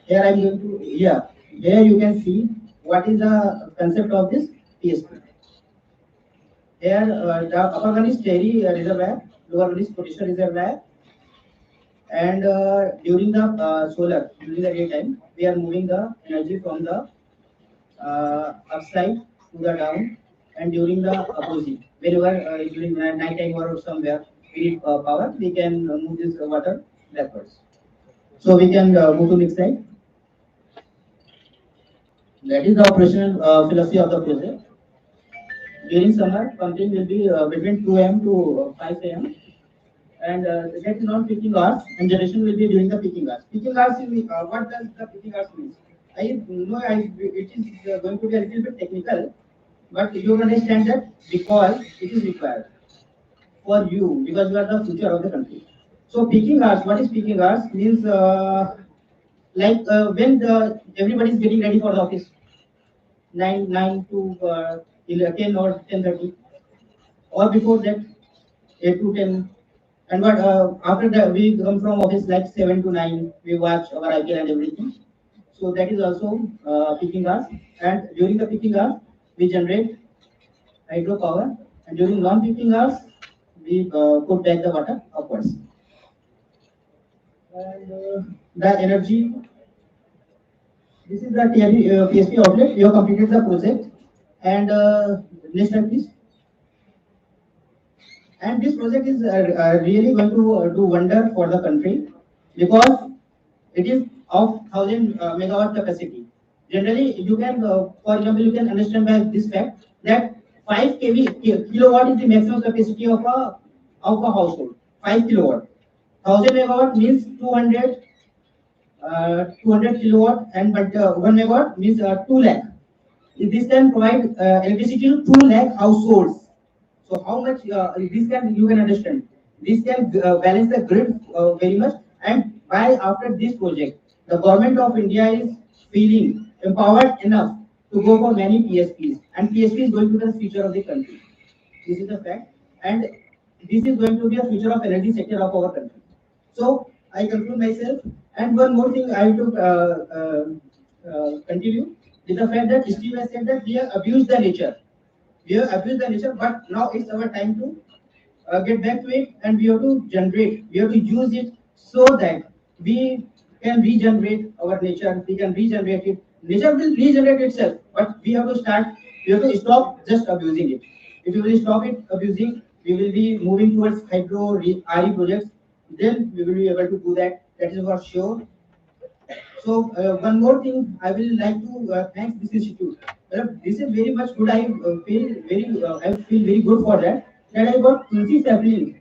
Here I am going to, here you can see what is the concept of this PSP. Here the upper one is TERI reservoir, lower one is Kodishwar reservoir, and during the during the daytime, we are moving the energy from the upside to the down, and during the opposite, whenever during night time or somewhere we need power, we can move this water backwards. So we can move to next slide. That is the operational philosophy of the project. During summer, pumping will be between 2 a.m. to 5 a.m. and that is not peaking hours, and generation will be during the peaking hours. Peaking hours, what does the peaking hours mean? I know it is going to be a little bit technical, but you understand that because it is required for you, because you are the future of the country. So peaking hours, what is peaking hours? Means like when everybody is getting ready for the office, 9 to 10 or 10:30, or before that 8 to 10, And what after that we come from office like 7 to 9. We watch our IPL and everything. So that is also peaking hours. And during the peaking hours, we generate hydropower. And during non-peaking hours, we put back the water upwards. And the energy. This is the PSP outlet. We have completed the project. And next slide, please. And this project is really going to do wonder for the country because it is of 1,000 megawatt capacity. Generally, you can, for example, you can understand by this fact that 5 kilowatt is the maximum capacity of a household. 5 kilowatt. 1,000 megawatt means 200 kilowatt, and but 1 megawatt means 2 lakh. This can provide electricity to 2 lakh households. So how much this can, you can understand. This can balance the grid very much. And by after this project, the government of India is feeling empowered enough to go for many PSPs. And PSP is going to be the future of the country. This is a fact. And this is going to be a future of energy sector of our country. So I conclude myself. And one more thing I have to continue is the fact that Steve has said that we have abused the nature. We have abused the nature, but now it's our time to get back to it, and we have to generate, we have to use it so that we can regenerate our nature, we can regenerate it. Nature will regenerate itself, but we have to start, we have to stop just abusing it. If we will stop it abusing, we will be moving towards hydro RE projects, then we will be able to do that. That is for sure. So one more thing, I will like to thank this institute. This is very much good. I feel very good for that. That I got Tulsi sapling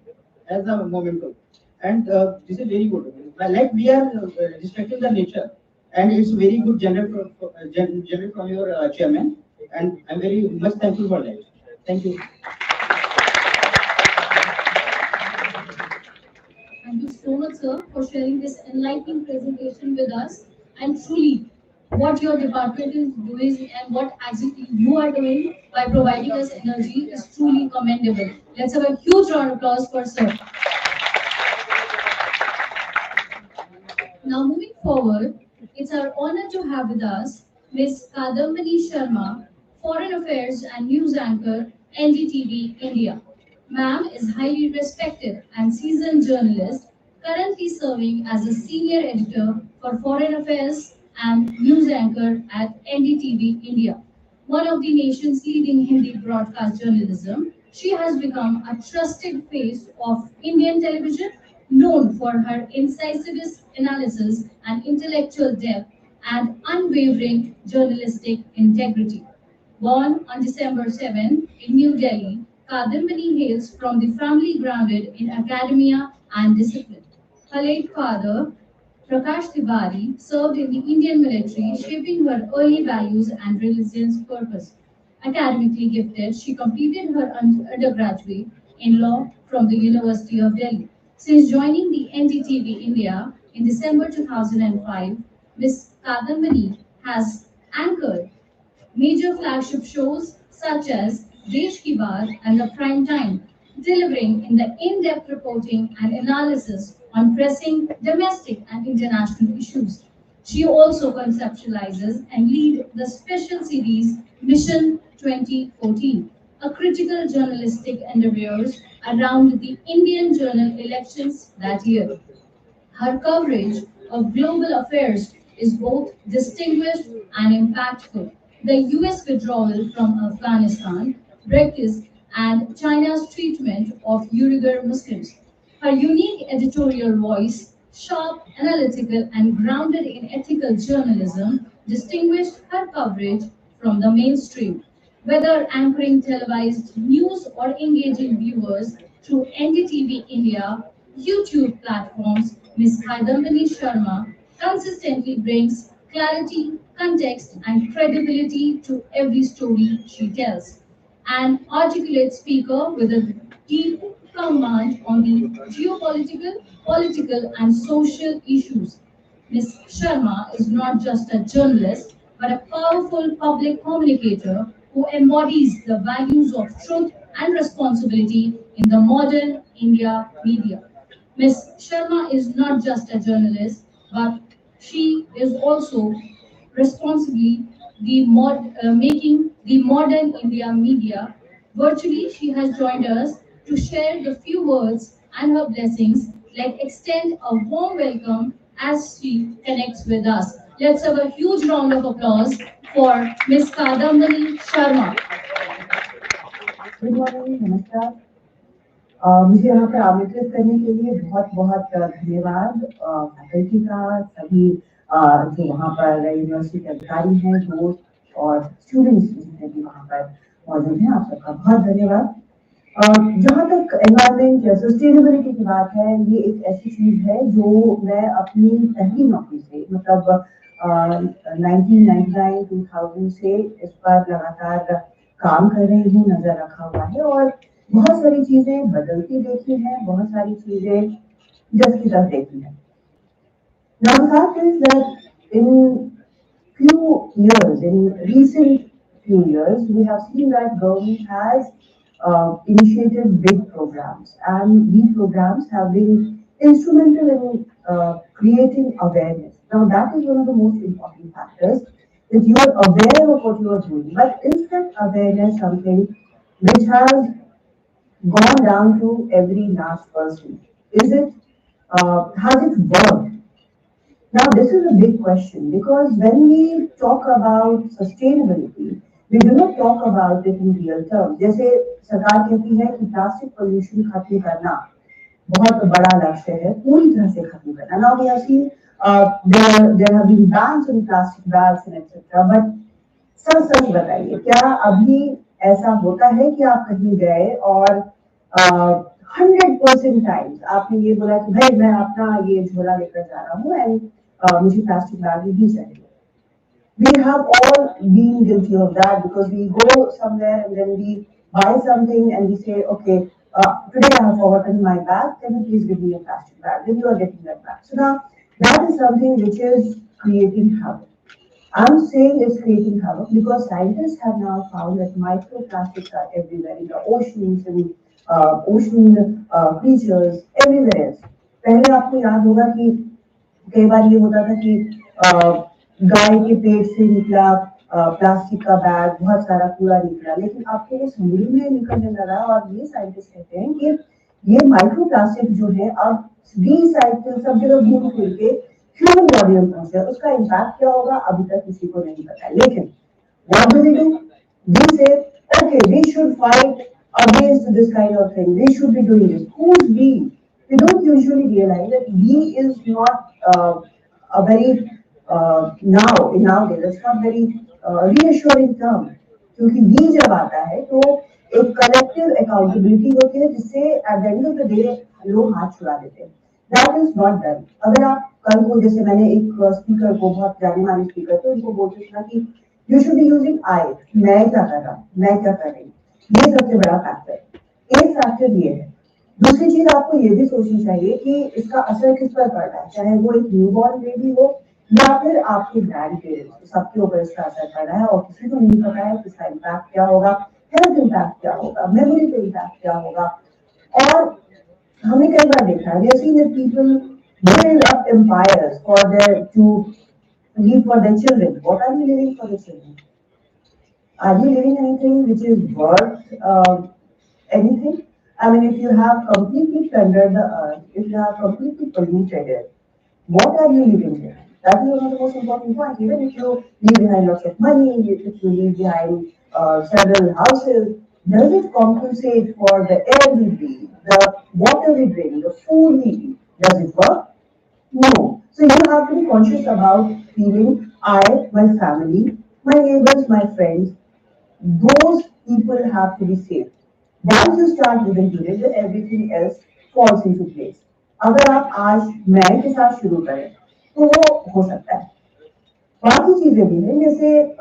as a memento, and this is very good. Like we are respecting the nature, and it's very good general from your chairman, and I'm very much thankful for that. Thank you. Thank you so much, sir, for sharing this enlightening presentation with us. And truly, what your department is doing and what exactly you are doing by providing us energy is truly commendable. Let's have a huge round of applause for sir. Now, moving forward, it's our honor to have with us Ms. Kadambini Sharma, Foreign Affairs and News Anchor, NDTV India. Ma'am is highly respected and seasoned journalist, currently serving as a senior editor for Foreign Affairs and News Anchor at NDTV India, one of the nation's leading Hindi broadcast journalism. She has become a trusted face of Indian television, known for her incisive analysis and intellectual depth and unwavering journalistic integrity. Born on December 7 in New Delhi, Kadambini hails from the family grounded in academia and discipline. Her late father, Prakash Tiwari, served in the Indian military, shaping her early values and religious purpose. Academically gifted, she completed her undergraduate in law from the University of Delhi. Since joining the NDTV India in December 2005, Ms. Kadambini has anchored major flagship shows such as Desh Ki Baat and The Prime Time, delivering in the in-depth reporting and analysis on pressing domestic and international issues. She also conceptualizes and leads the special series Mission 2014, a critical journalistic endeavor around the Indian journal elections that year. Her coverage of global affairs is both distinguished and impactful. The US withdrawal from Afghanistan, Brexit, and China's treatment of Uyghur Muslims. Her unique editorial voice, sharp, analytical, and grounded in ethical journalism, distinguished her coverage from the mainstream. Whether anchoring televised news or engaging viewers through NDTV India YouTube platforms, Ms. Kadambini Sharma consistently brings clarity, context, and credibility to every story she tells. An articulate speaker with a deep command on the geopolitical, political, and social issues. Ms. Sharma is not just a journalist, but a powerful public communicator who embodies the values of truth and responsibility in the modern India media. Ms. Sharma is not just a journalist, but she is also responsibly making the modern India media. Virtually, she has joined us to share the few words and her blessings. Let's extend a warm welcome as she connects with us. Let's have a huge round of applause for Ms. Kadambari Sharma. Good morning, नमस्कार। मुझे यहाँ पर आमंत्रित करने के लिए बहुत बहुत धन्यवाद फैकल्टी का, सभी जो वहाँ पर यूनिवर्सिटी के अधिकारी हैं, दोस्त और स्टूडेंट्स जितने भी वहाँ पर मौजूद हैं, आप सबका बहुत धन्यवाद। जहाँ तक एनवायरमेंट या सस्टेनेबिलिटी की बात है, ये एक ऐसी चीज है जो मैं अपनी पहली नौकरी से मतलब 1999 2000 से इस पर लगातार काम कर रही हूँ, नजर रखा हुआ है और बहुत सारी चीजें बदलती देखी हैं, बहुत सारी चीजें जस की तस देखी हैं। Now the fact is that in few years, in recent few years, we have seen that government has initiated big programs, and these programs have been instrumental in creating awareness. Now that is one of the most important factors, that you are aware of what you are doing. But is that awareness something which has gone down to every last person? Is it, has it worked? Now this is a big question, because when we talk about sustainability, we do not talk about it in real terms. जैसे सरकार कहती है कि plastic pollution खत्म करना बहुत बड़ा लक्ष्य है, पूरी तरह से खत्म करना। Now we have seen there have been bans on plastic bags and etc. But सच बताइए, क्या अभी ऐसा होता है कि आप कहीं गए और 100% टाइम्स आपने ये बोला कि भाई मैं अपना ये झोला लेकर जा रहा हूँ एंड मुझे प्लास्टिक बैग नहीं चाहिए? We have all been guilty of that, because we go somewhere and then we buy something and we say, okay, today I have forgotten my bag, can you please give me a plastic bag? Then you are getting that back. So now that is something which is creating havoc. I'm saying it's creating havoc because scientists have now found that microplastics are everywhere in the oceans and ocean creatures everywhere else. पहले आपको याद होगा कि कई बार ये होता था कि गाय के पेट से निकला प्लास्टिक का बैग, बहुत सारा कूड़ा निकला, लेकिन आपके वो समुद्र में निकलने लगा और ये साइंटिस्ट कहते हैं कि ये माइक्रोप्लास्टिक जो है अब रिसाइकिल सब जगह घूम फिर के ह्यूमन बॉडी में पहुंचे। उसका इम्पैक्ट क्या होगा अभी तक किसी को नहीं पता है। लेकिन what do? We say, okay, we should fight against this kind of thing. We should be doing this. Who's we? We don't usually realize that we is not a very nowadays it's not very reassuring term, क्योंकि we जब आता है तो एक collective accountability होती है जिससे at the end of the day लोग हाथ छुड़ा देते हैं। That is not done. अगर आप कल को, जैसे मैंने एक स्पीकर को, बहुत जाने माने स्पीकर थे, उनको बोलते थे कि you should be using I, मैं क्या कर रहा हूँ, मैं क्या कर रही हूँ, ये सबसे बड़ा फैक्टर है। एक फैक्टर ये है। दूसरी चीज आपको ये भी सोचनी चाहिए कि इसका असर किस पर पड़ रहा है, चाहे वो एक न्यूबॉर्न बेबी हो या फिर आपके ग्रैंड पेरेंट्स, सबके ऊपर इसका असर पड़ रहा है और किसी को नहीं पता है कि इसका इम्पैक्ट क्या होगा, हेल्थ इम्पैक्ट क्या होगा, मेमोरी पे इम्पैक्ट क्या होगा। और हमने कई बार देखा है, we have seen that people build up empires for to leave for their children. What are you leaving for the children? Are you leaving anything which is worth anything? I mean, if you have completely plundered the earth, if you have completely polluted it, what are you leaving behind? That is one of the most important points. Even if you leave behind lots of money, if you leave behind several houses, does it compensate for the air we breathe, the water we drink, the food we eat? Does it work? No. So you have to be conscious about feeling I, my family, my neighbors, my friends, those people have to be safe. Once you start living to it, then everything else falls into place. अगर आप आज मैं के साथ शुरू करें तो वो हो सकता है। बाकी चीजें भी हैं, जैसे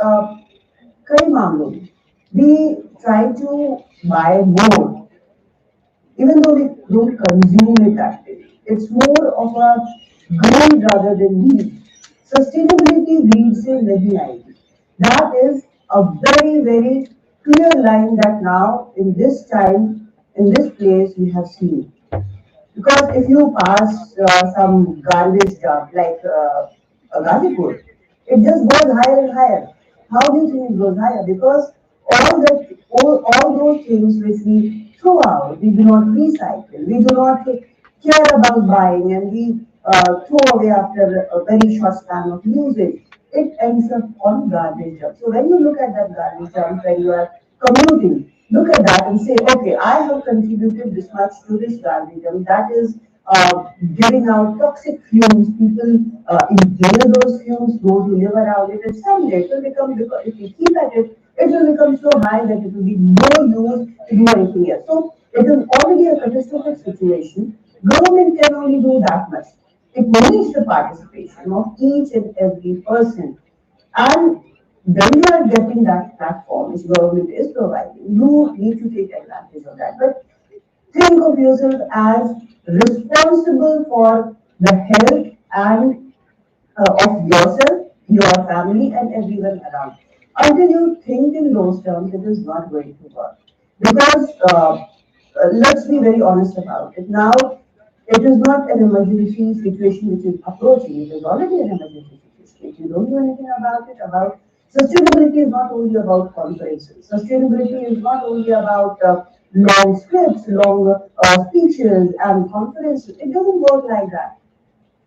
कई मामलों में we try to buy more even though we don't consume it actively. It's more of a greed rather than need. Sustainability greed से नहीं आएगी. That is a very, very clear line that now in this time, in this place we have seen. Because if you pass some garbage dump like a Gazipur, it just goes higher and higher. How do you think it goes higher? Because all those things which we throw out, we do not recycle, we do not care about buying, and we throw away after a very short span of usage, it ends up on garbage dump. So when you look at that garbage dump, when you are commuting, look at that and say, okay, I have contributed this much to this garbage dump. That is giving out toxic fumes. People inhale those fumes, those who live around it, and someday it will become, because if we keep at it, it will become so high that it will be no use to do anything else. So it is already a catastrophic situation. Government can only do that much. It needs the participation of each and every person. And when you are getting that platform which government is providing, you need to take advantage of that. But think of yourself as responsible for the health and of yourself, your family, and everyone around. Until you think in those terms, it is not going to work. Because let's be very honest about it. Now, it is not an emergency situation which is approaching. It is already an emergency situation. If you don't do anything about sustainability is not only about conferences. Sustainability is not only about long scripts, long speeches and conferences. It doesn't work like that.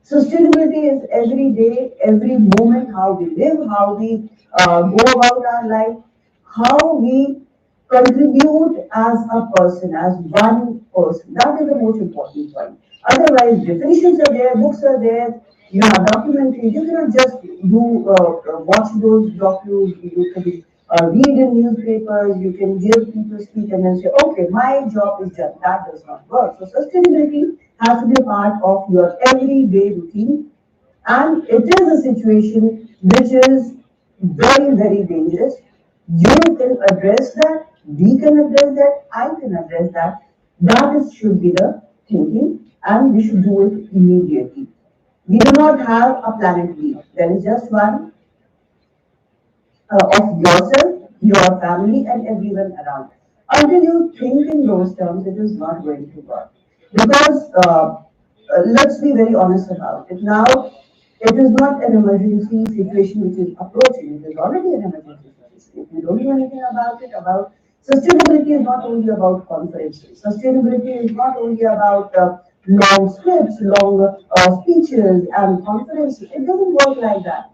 Sustainability is every day, every moment, how we live, how we go about our life, how we contribute as a person, as one person. That is the most important point. Otherwise, definitions are there, books are there, you have documentaries. You cannot just watch those documents. You can read in newspapers. You can give people speak and then say, okay, my job is done. That does not work. So sustainability has to be a part of your everyday routine, and it is a situation which is very, very dangerous. You can address that, we can address that, I can address that. That is, should be the thinking, and we should do it immediately. We do not have a planet B. There is just one of yourself, your family, and everyone around. Until you think in those terms, it is not going to work. Because let's be very honest about it. Now, it is not an emergency situation which is approaching. It is already an emergency situation. If you don't do anything about sustainability is not only about conferences. Sustainability is not only about long scripts, long speeches and conferences. It doesn't work like that.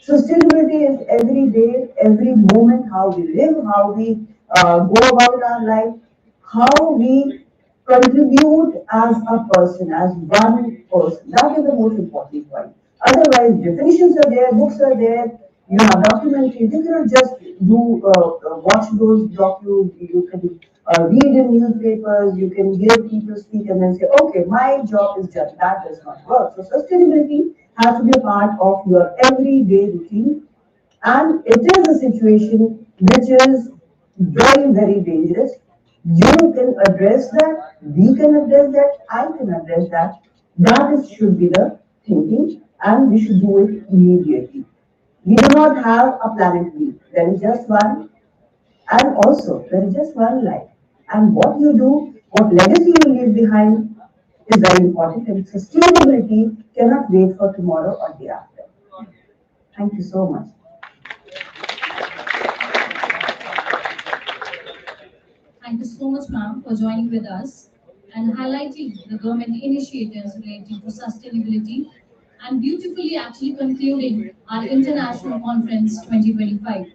Sustainability is every day, every moment, how we live, how we go about our life, how we contribute as a person, as one person. That is the most important point. Otherwise, definitions are there, books are there, you have documentaries. You cannot just watch those documents. You can read in newspapers. You can hear people speak and then say, okay, my job is done. That does not work. So sustainability has to be a part of your everyday routine, and it is a situation which is very, very dangerous. You can address that, we can address that, I can address that. That is, should be the thinking, and we should do it immediately. We do not have a planet B. There is just one, and also there is just one life. And what you do, what legacy you leave behind is very important, and sustainability cannot wait for tomorrow or the after. Thank you so much. Thank you so much, ma'am, for joining with us and highlighting the government initiatives relating to sustainability and beautifully actually concluding our International Conference 2025.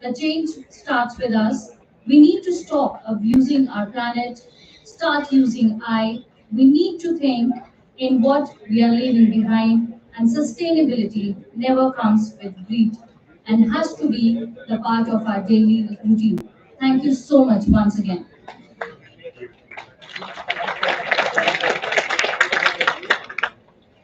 The change starts with us. We need to stop abusing our planet, start using I. We need to think in what we are leaving behind, and sustainability never comes with greed and has to be the part of our daily routine. Thank you so much once again.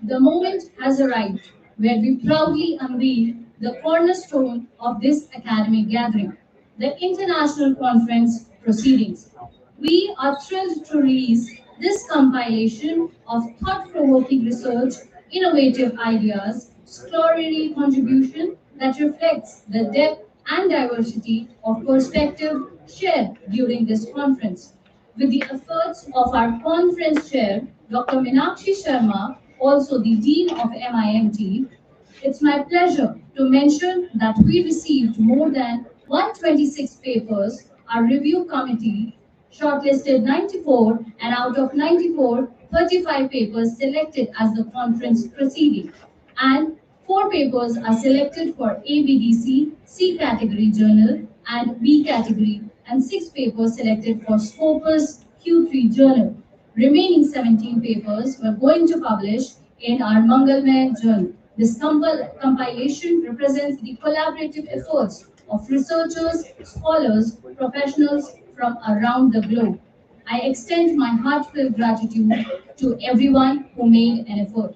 The moment has arrived where we proudly unveil the cornerstone of this academic gathering, the International Conference proceedings. We are thrilled to release this compilation of thought-provoking research, innovative ideas, scholarly contribution that reflects the depth and diversity of perspective shared during this conference. with the efforts of our conference chair, Dr. Meenakshi Sharma, also the Dean of MIMT, it's my pleasure to mention that we received more than 126 papers. Our review committee shortlisted 94, and out of 94, 35 papers selected as the conference proceeding. And 4 papers are selected for ABDC C category journal and B category, and 6 papers selected for Scopus Q3 journal. Remaining 17 papers were going to publish in our Mangalmay journal. This compilation represents the collaborative efforts of researchers, scholars, professionals from around the globe. I extend my heartfelt gratitude to everyone who made an effort.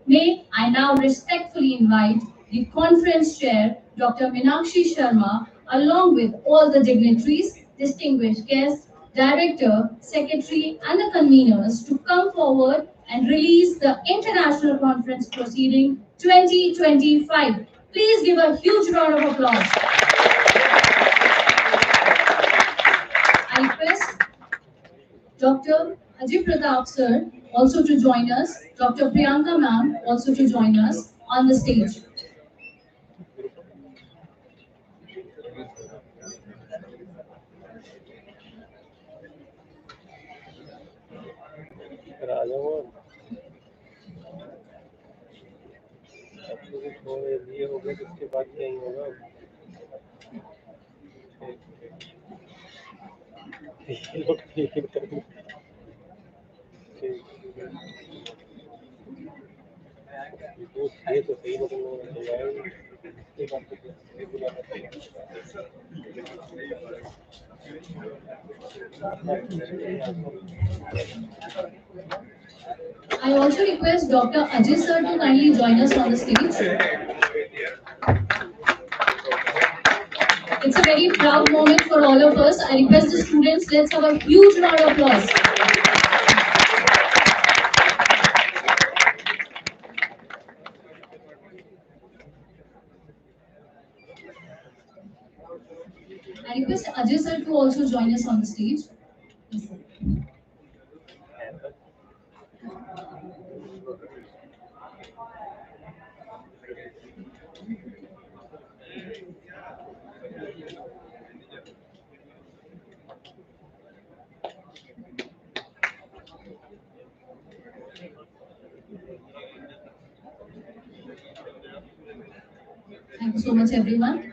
May I now respectfully invite the conference chair, Dr. Meenakshi Sharma, along with all the dignitaries, distinguished guests, director, secretary, and the conveners to come forward and release the International Conference Proceeding 2025. Please give a huge round of applause. I request Dr. Ajay Pratap sir also to join us, Dr. Priyanka ma'am also to join us on the stage. राजा वो अब तो कुछ हो ये हो गया, इसके बाद क्या ही होगा। ये लोग ठीक है। ये तो सही मतलब होना चाहिए। इसके बाद तो बुलाना चाहिए। I also request Dr. Ajay sir to kindly join us on the stage. It's a very proud moment for all of us. I request the students, let's have a huge round of applause. I request Ajay sir to also join us on the stage. Yes, sir. Thank you so much, everyone.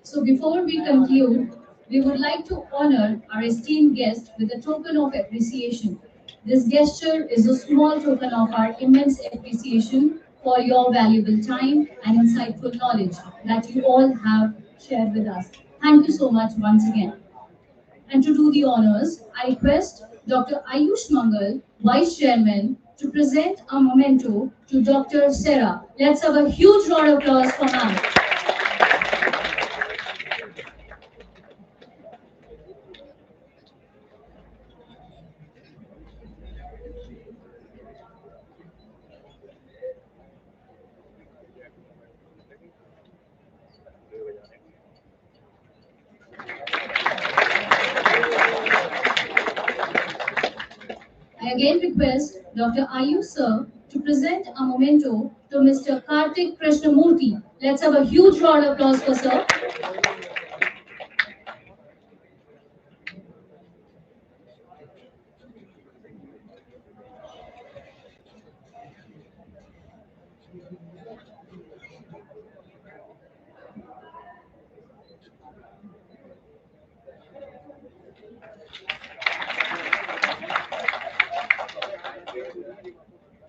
So before we conclude, we would like to honor our esteemed guest with a token of appreciation. This gesture is a small token of our immense appreciation for your valuable time and insightful knowledge that you all have shared with us. Thank you so much once again. And to do the honors, I request Dr. Ayush Mangal, Vice Chairman, to present a memento to Dr. Sarah. Let's have a huge round of applause for ma'am. I again request Dr. Ayush sir to present a memento to Mr. Karthik Krishnamurthy. Let's have a huge round of applause for sir.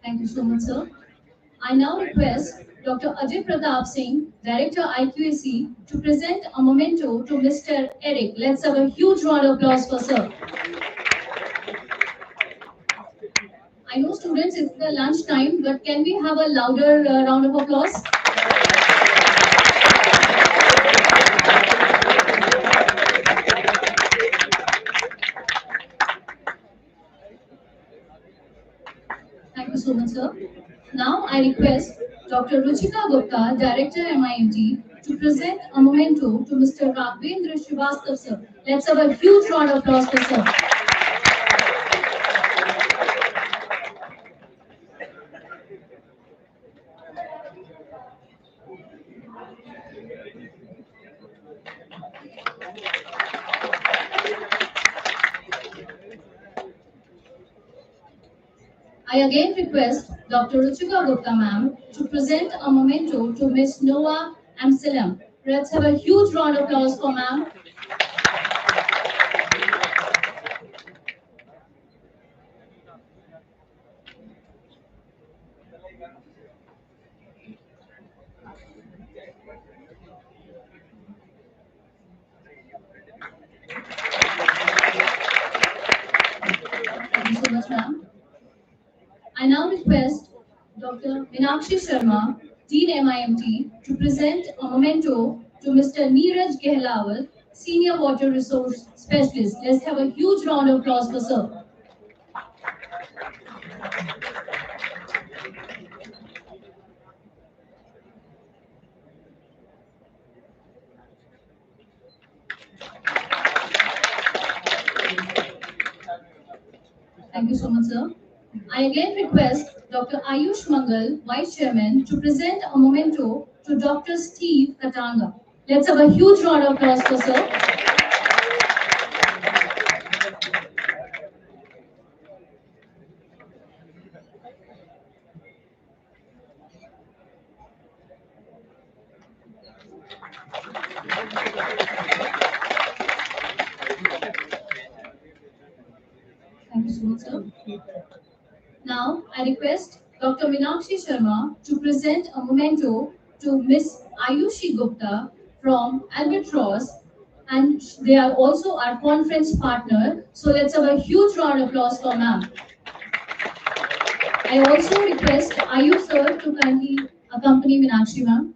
Thank you so much, sir. I now request Dr. Ajay Pratap Singh, Director IQAC, to present a memento to Mr. Eric. Let's have a huge round of applause for sir. I know students, it's the lunch time, but can we have a louder round of applause? Thank you so much, sir. Now I request Dr. Ruchika Gupta, Director MIMT, to present a memento to Mr. Raghvendra Srivastava, sir. Let's have a huge round of applause for sir. I again request Dr. Ruchika Gupta ma'am to present a memento to Ms. Noah Amsalam. Let's have a huge round of applause for ma'am. Thank you so much, ma'am. I now request Dr. Meenakshi Sharma, Dean MIMT, to present a memento to Mr. Neeraj Gehlawat, Senior Water Resource Specialist. Let's have a huge round of applause for sir. Thank you so much, sir. I again request Dr. Ayush Mangal, Vice Chairman, to present a memento to Dr. Steve Katanga. Let's have a huge round of applause for sir. Thank you so much, sir. Now, I request Dr. Meenakshi Sharma to present a memento to Ms. Ayushi Gupta from Albatross, and they are also our conference partner. So let's have a huge round of applause for ma'am. I also request Ayush sir to kindly accompany Meenakshi ma'am.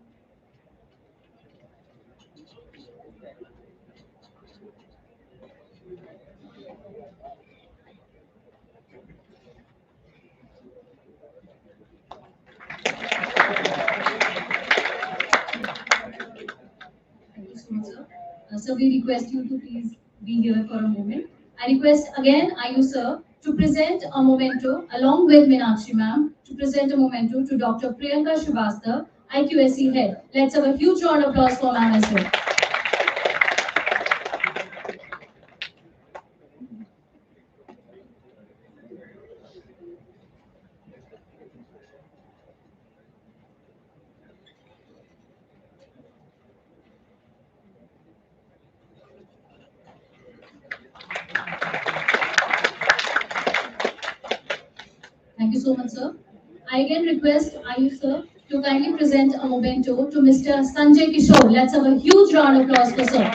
Thank you so much, sir. So we request you to please be here for a moment. I request again Ayush sir to present a memento along with Meenakshi ma'am to present a memento to Dr. Priyanka Srivastava, IQSC head. Let's have a huge round of applause for ma'am as well. Thank you so much, sir. I again request Ayush sir to kindly present a memento to Mr. Sanjay Kishore. Let's have a huge round of applause for sir.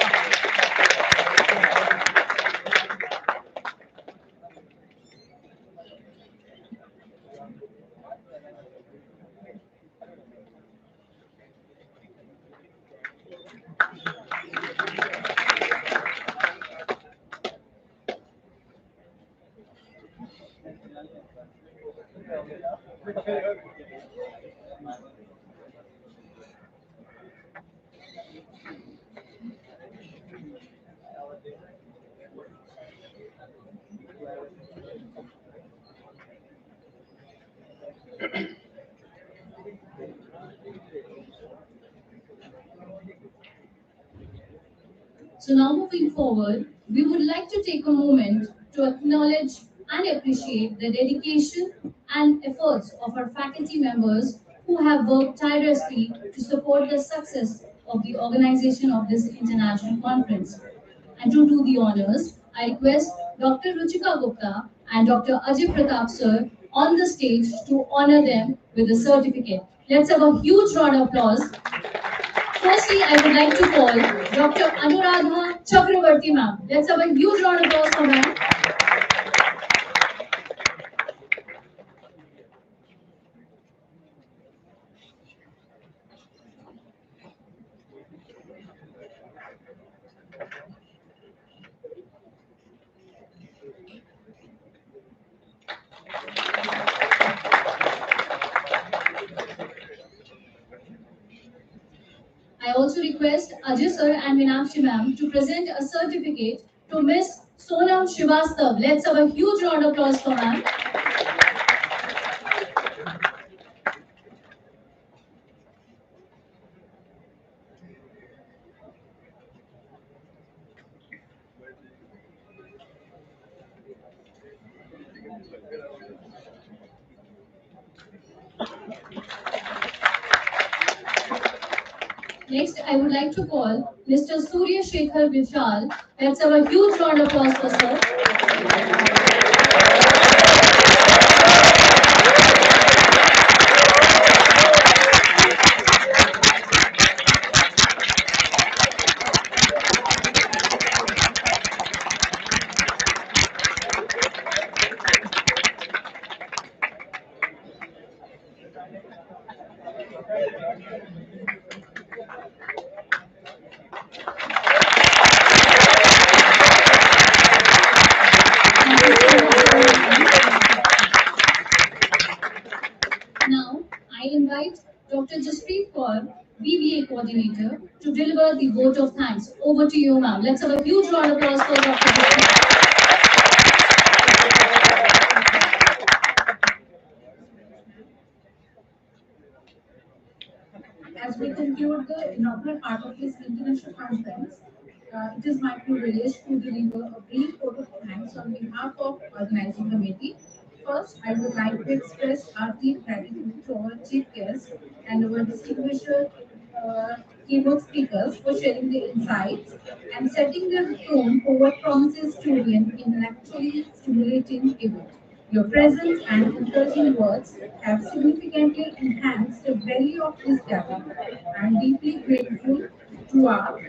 So now moving forward, we would like to take a moment to acknowledge and appreciate the dedication and efforts of our faculty members who have worked tirelessly to support the success of the organization of this international conference. And to do the honors, I request Dr. Ruchika Gupta and Dr. Ajay Pratap sir on the stage to honor them with a certificate. Let's have a huge round of applause. Firstly, I would like to call Dr. Anuradha Chakravarti ma'am. Let's have a huge round of applause for ma'am. I also request Ajay sir and Meenakshi ma'am to present a certificate to Miss Sonam Srivastav. Let's have a huge round of applause for ma'am. Next, I would like to call Mr. Surya Shekhar Vishal. Let's have a huge round of applause for sir. Now, I invite Dr. Jaspreet Kaur, BBA Coordinator, to deliver the vote of thanks. Over to you, ma'am. Let's have a huge round of applause for Dr. Jaspreet. As we conclude the inaugural part of this international conference, it is my privilege to deliver a brief vote of thanks on behalf of organizing committee. First, I would like to express our deep gratitude to our chief guests and our distinguished keynote speakers for sharing their insights and setting the tone for what promises to be an intellectually stimulating event. Your presence and encouraging words have significantly enhanced the value of this gathering. I am deeply grateful to our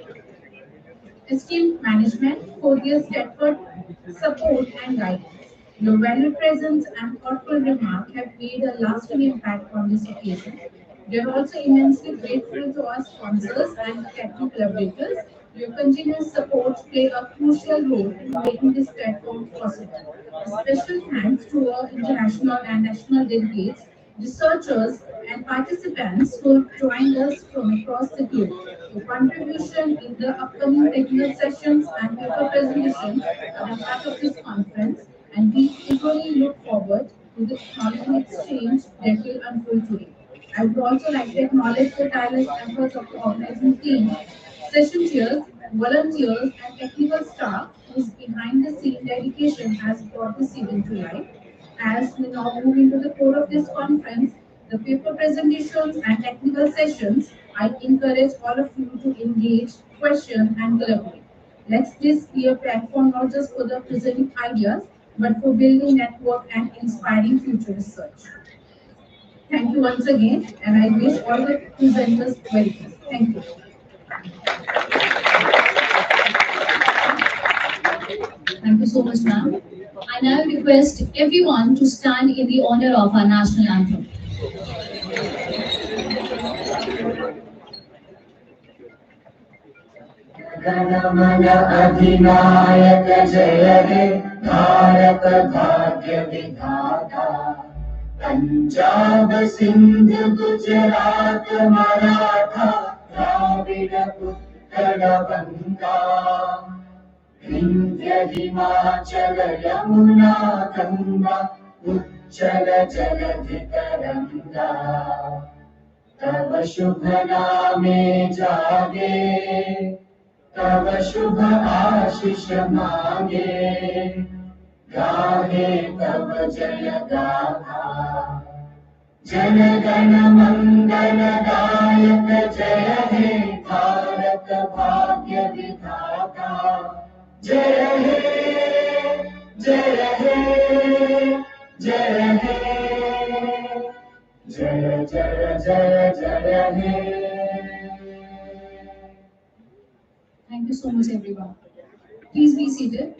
esteemed management for their steadfast support and guidance. Your valued presence and thoughtful remark have made a lasting impact on this occasion. We are also immensely grateful to our sponsors and technical collaborators. Your continuous support play a crucial role in making this platform possible. A special thanks to our international and national delegates, researchers, and participants who joined us from across the globe. Your contribution in the upcoming technical sessions and paper presentations are a part of this conference, and we eagerly look forward to the knowledge exchange that will unfold today. I would also like to acknowledge the tireless efforts of the organizing team, session chairs, volunteers, and technical staff whose behind the scene dedication has brought this event to life. As we now move into the core of this conference, the paper presentations and technical sessions, I encourage all of you to engage, question, and collaborate. Let this be a platform not just for the presenting ideas, but for building network and inspiring future research. Thank you once again, and I wish all the presenters well. Thank you. Thank you so much, ma'am. I now request everyone to stand in the honor of our national anthem. जनमन अधिनायक जय हे भारत भाग्य विधाता पंजाब सिंध गुजरात मराठा द्राविड उत्कल गंगा विंध्य हिमाचल यमुना गंगा उच्चल जलधि तरंगा तव शुभ नामे जागे तव शुभ आशीष मांगे गाहे तव जय गाथा जन गण मंगल दायक जय हे भारत भाग्य विधाता जय हे जय हे जय हे जय जय जय जय हे Thank you so much, everyone. Please be seated.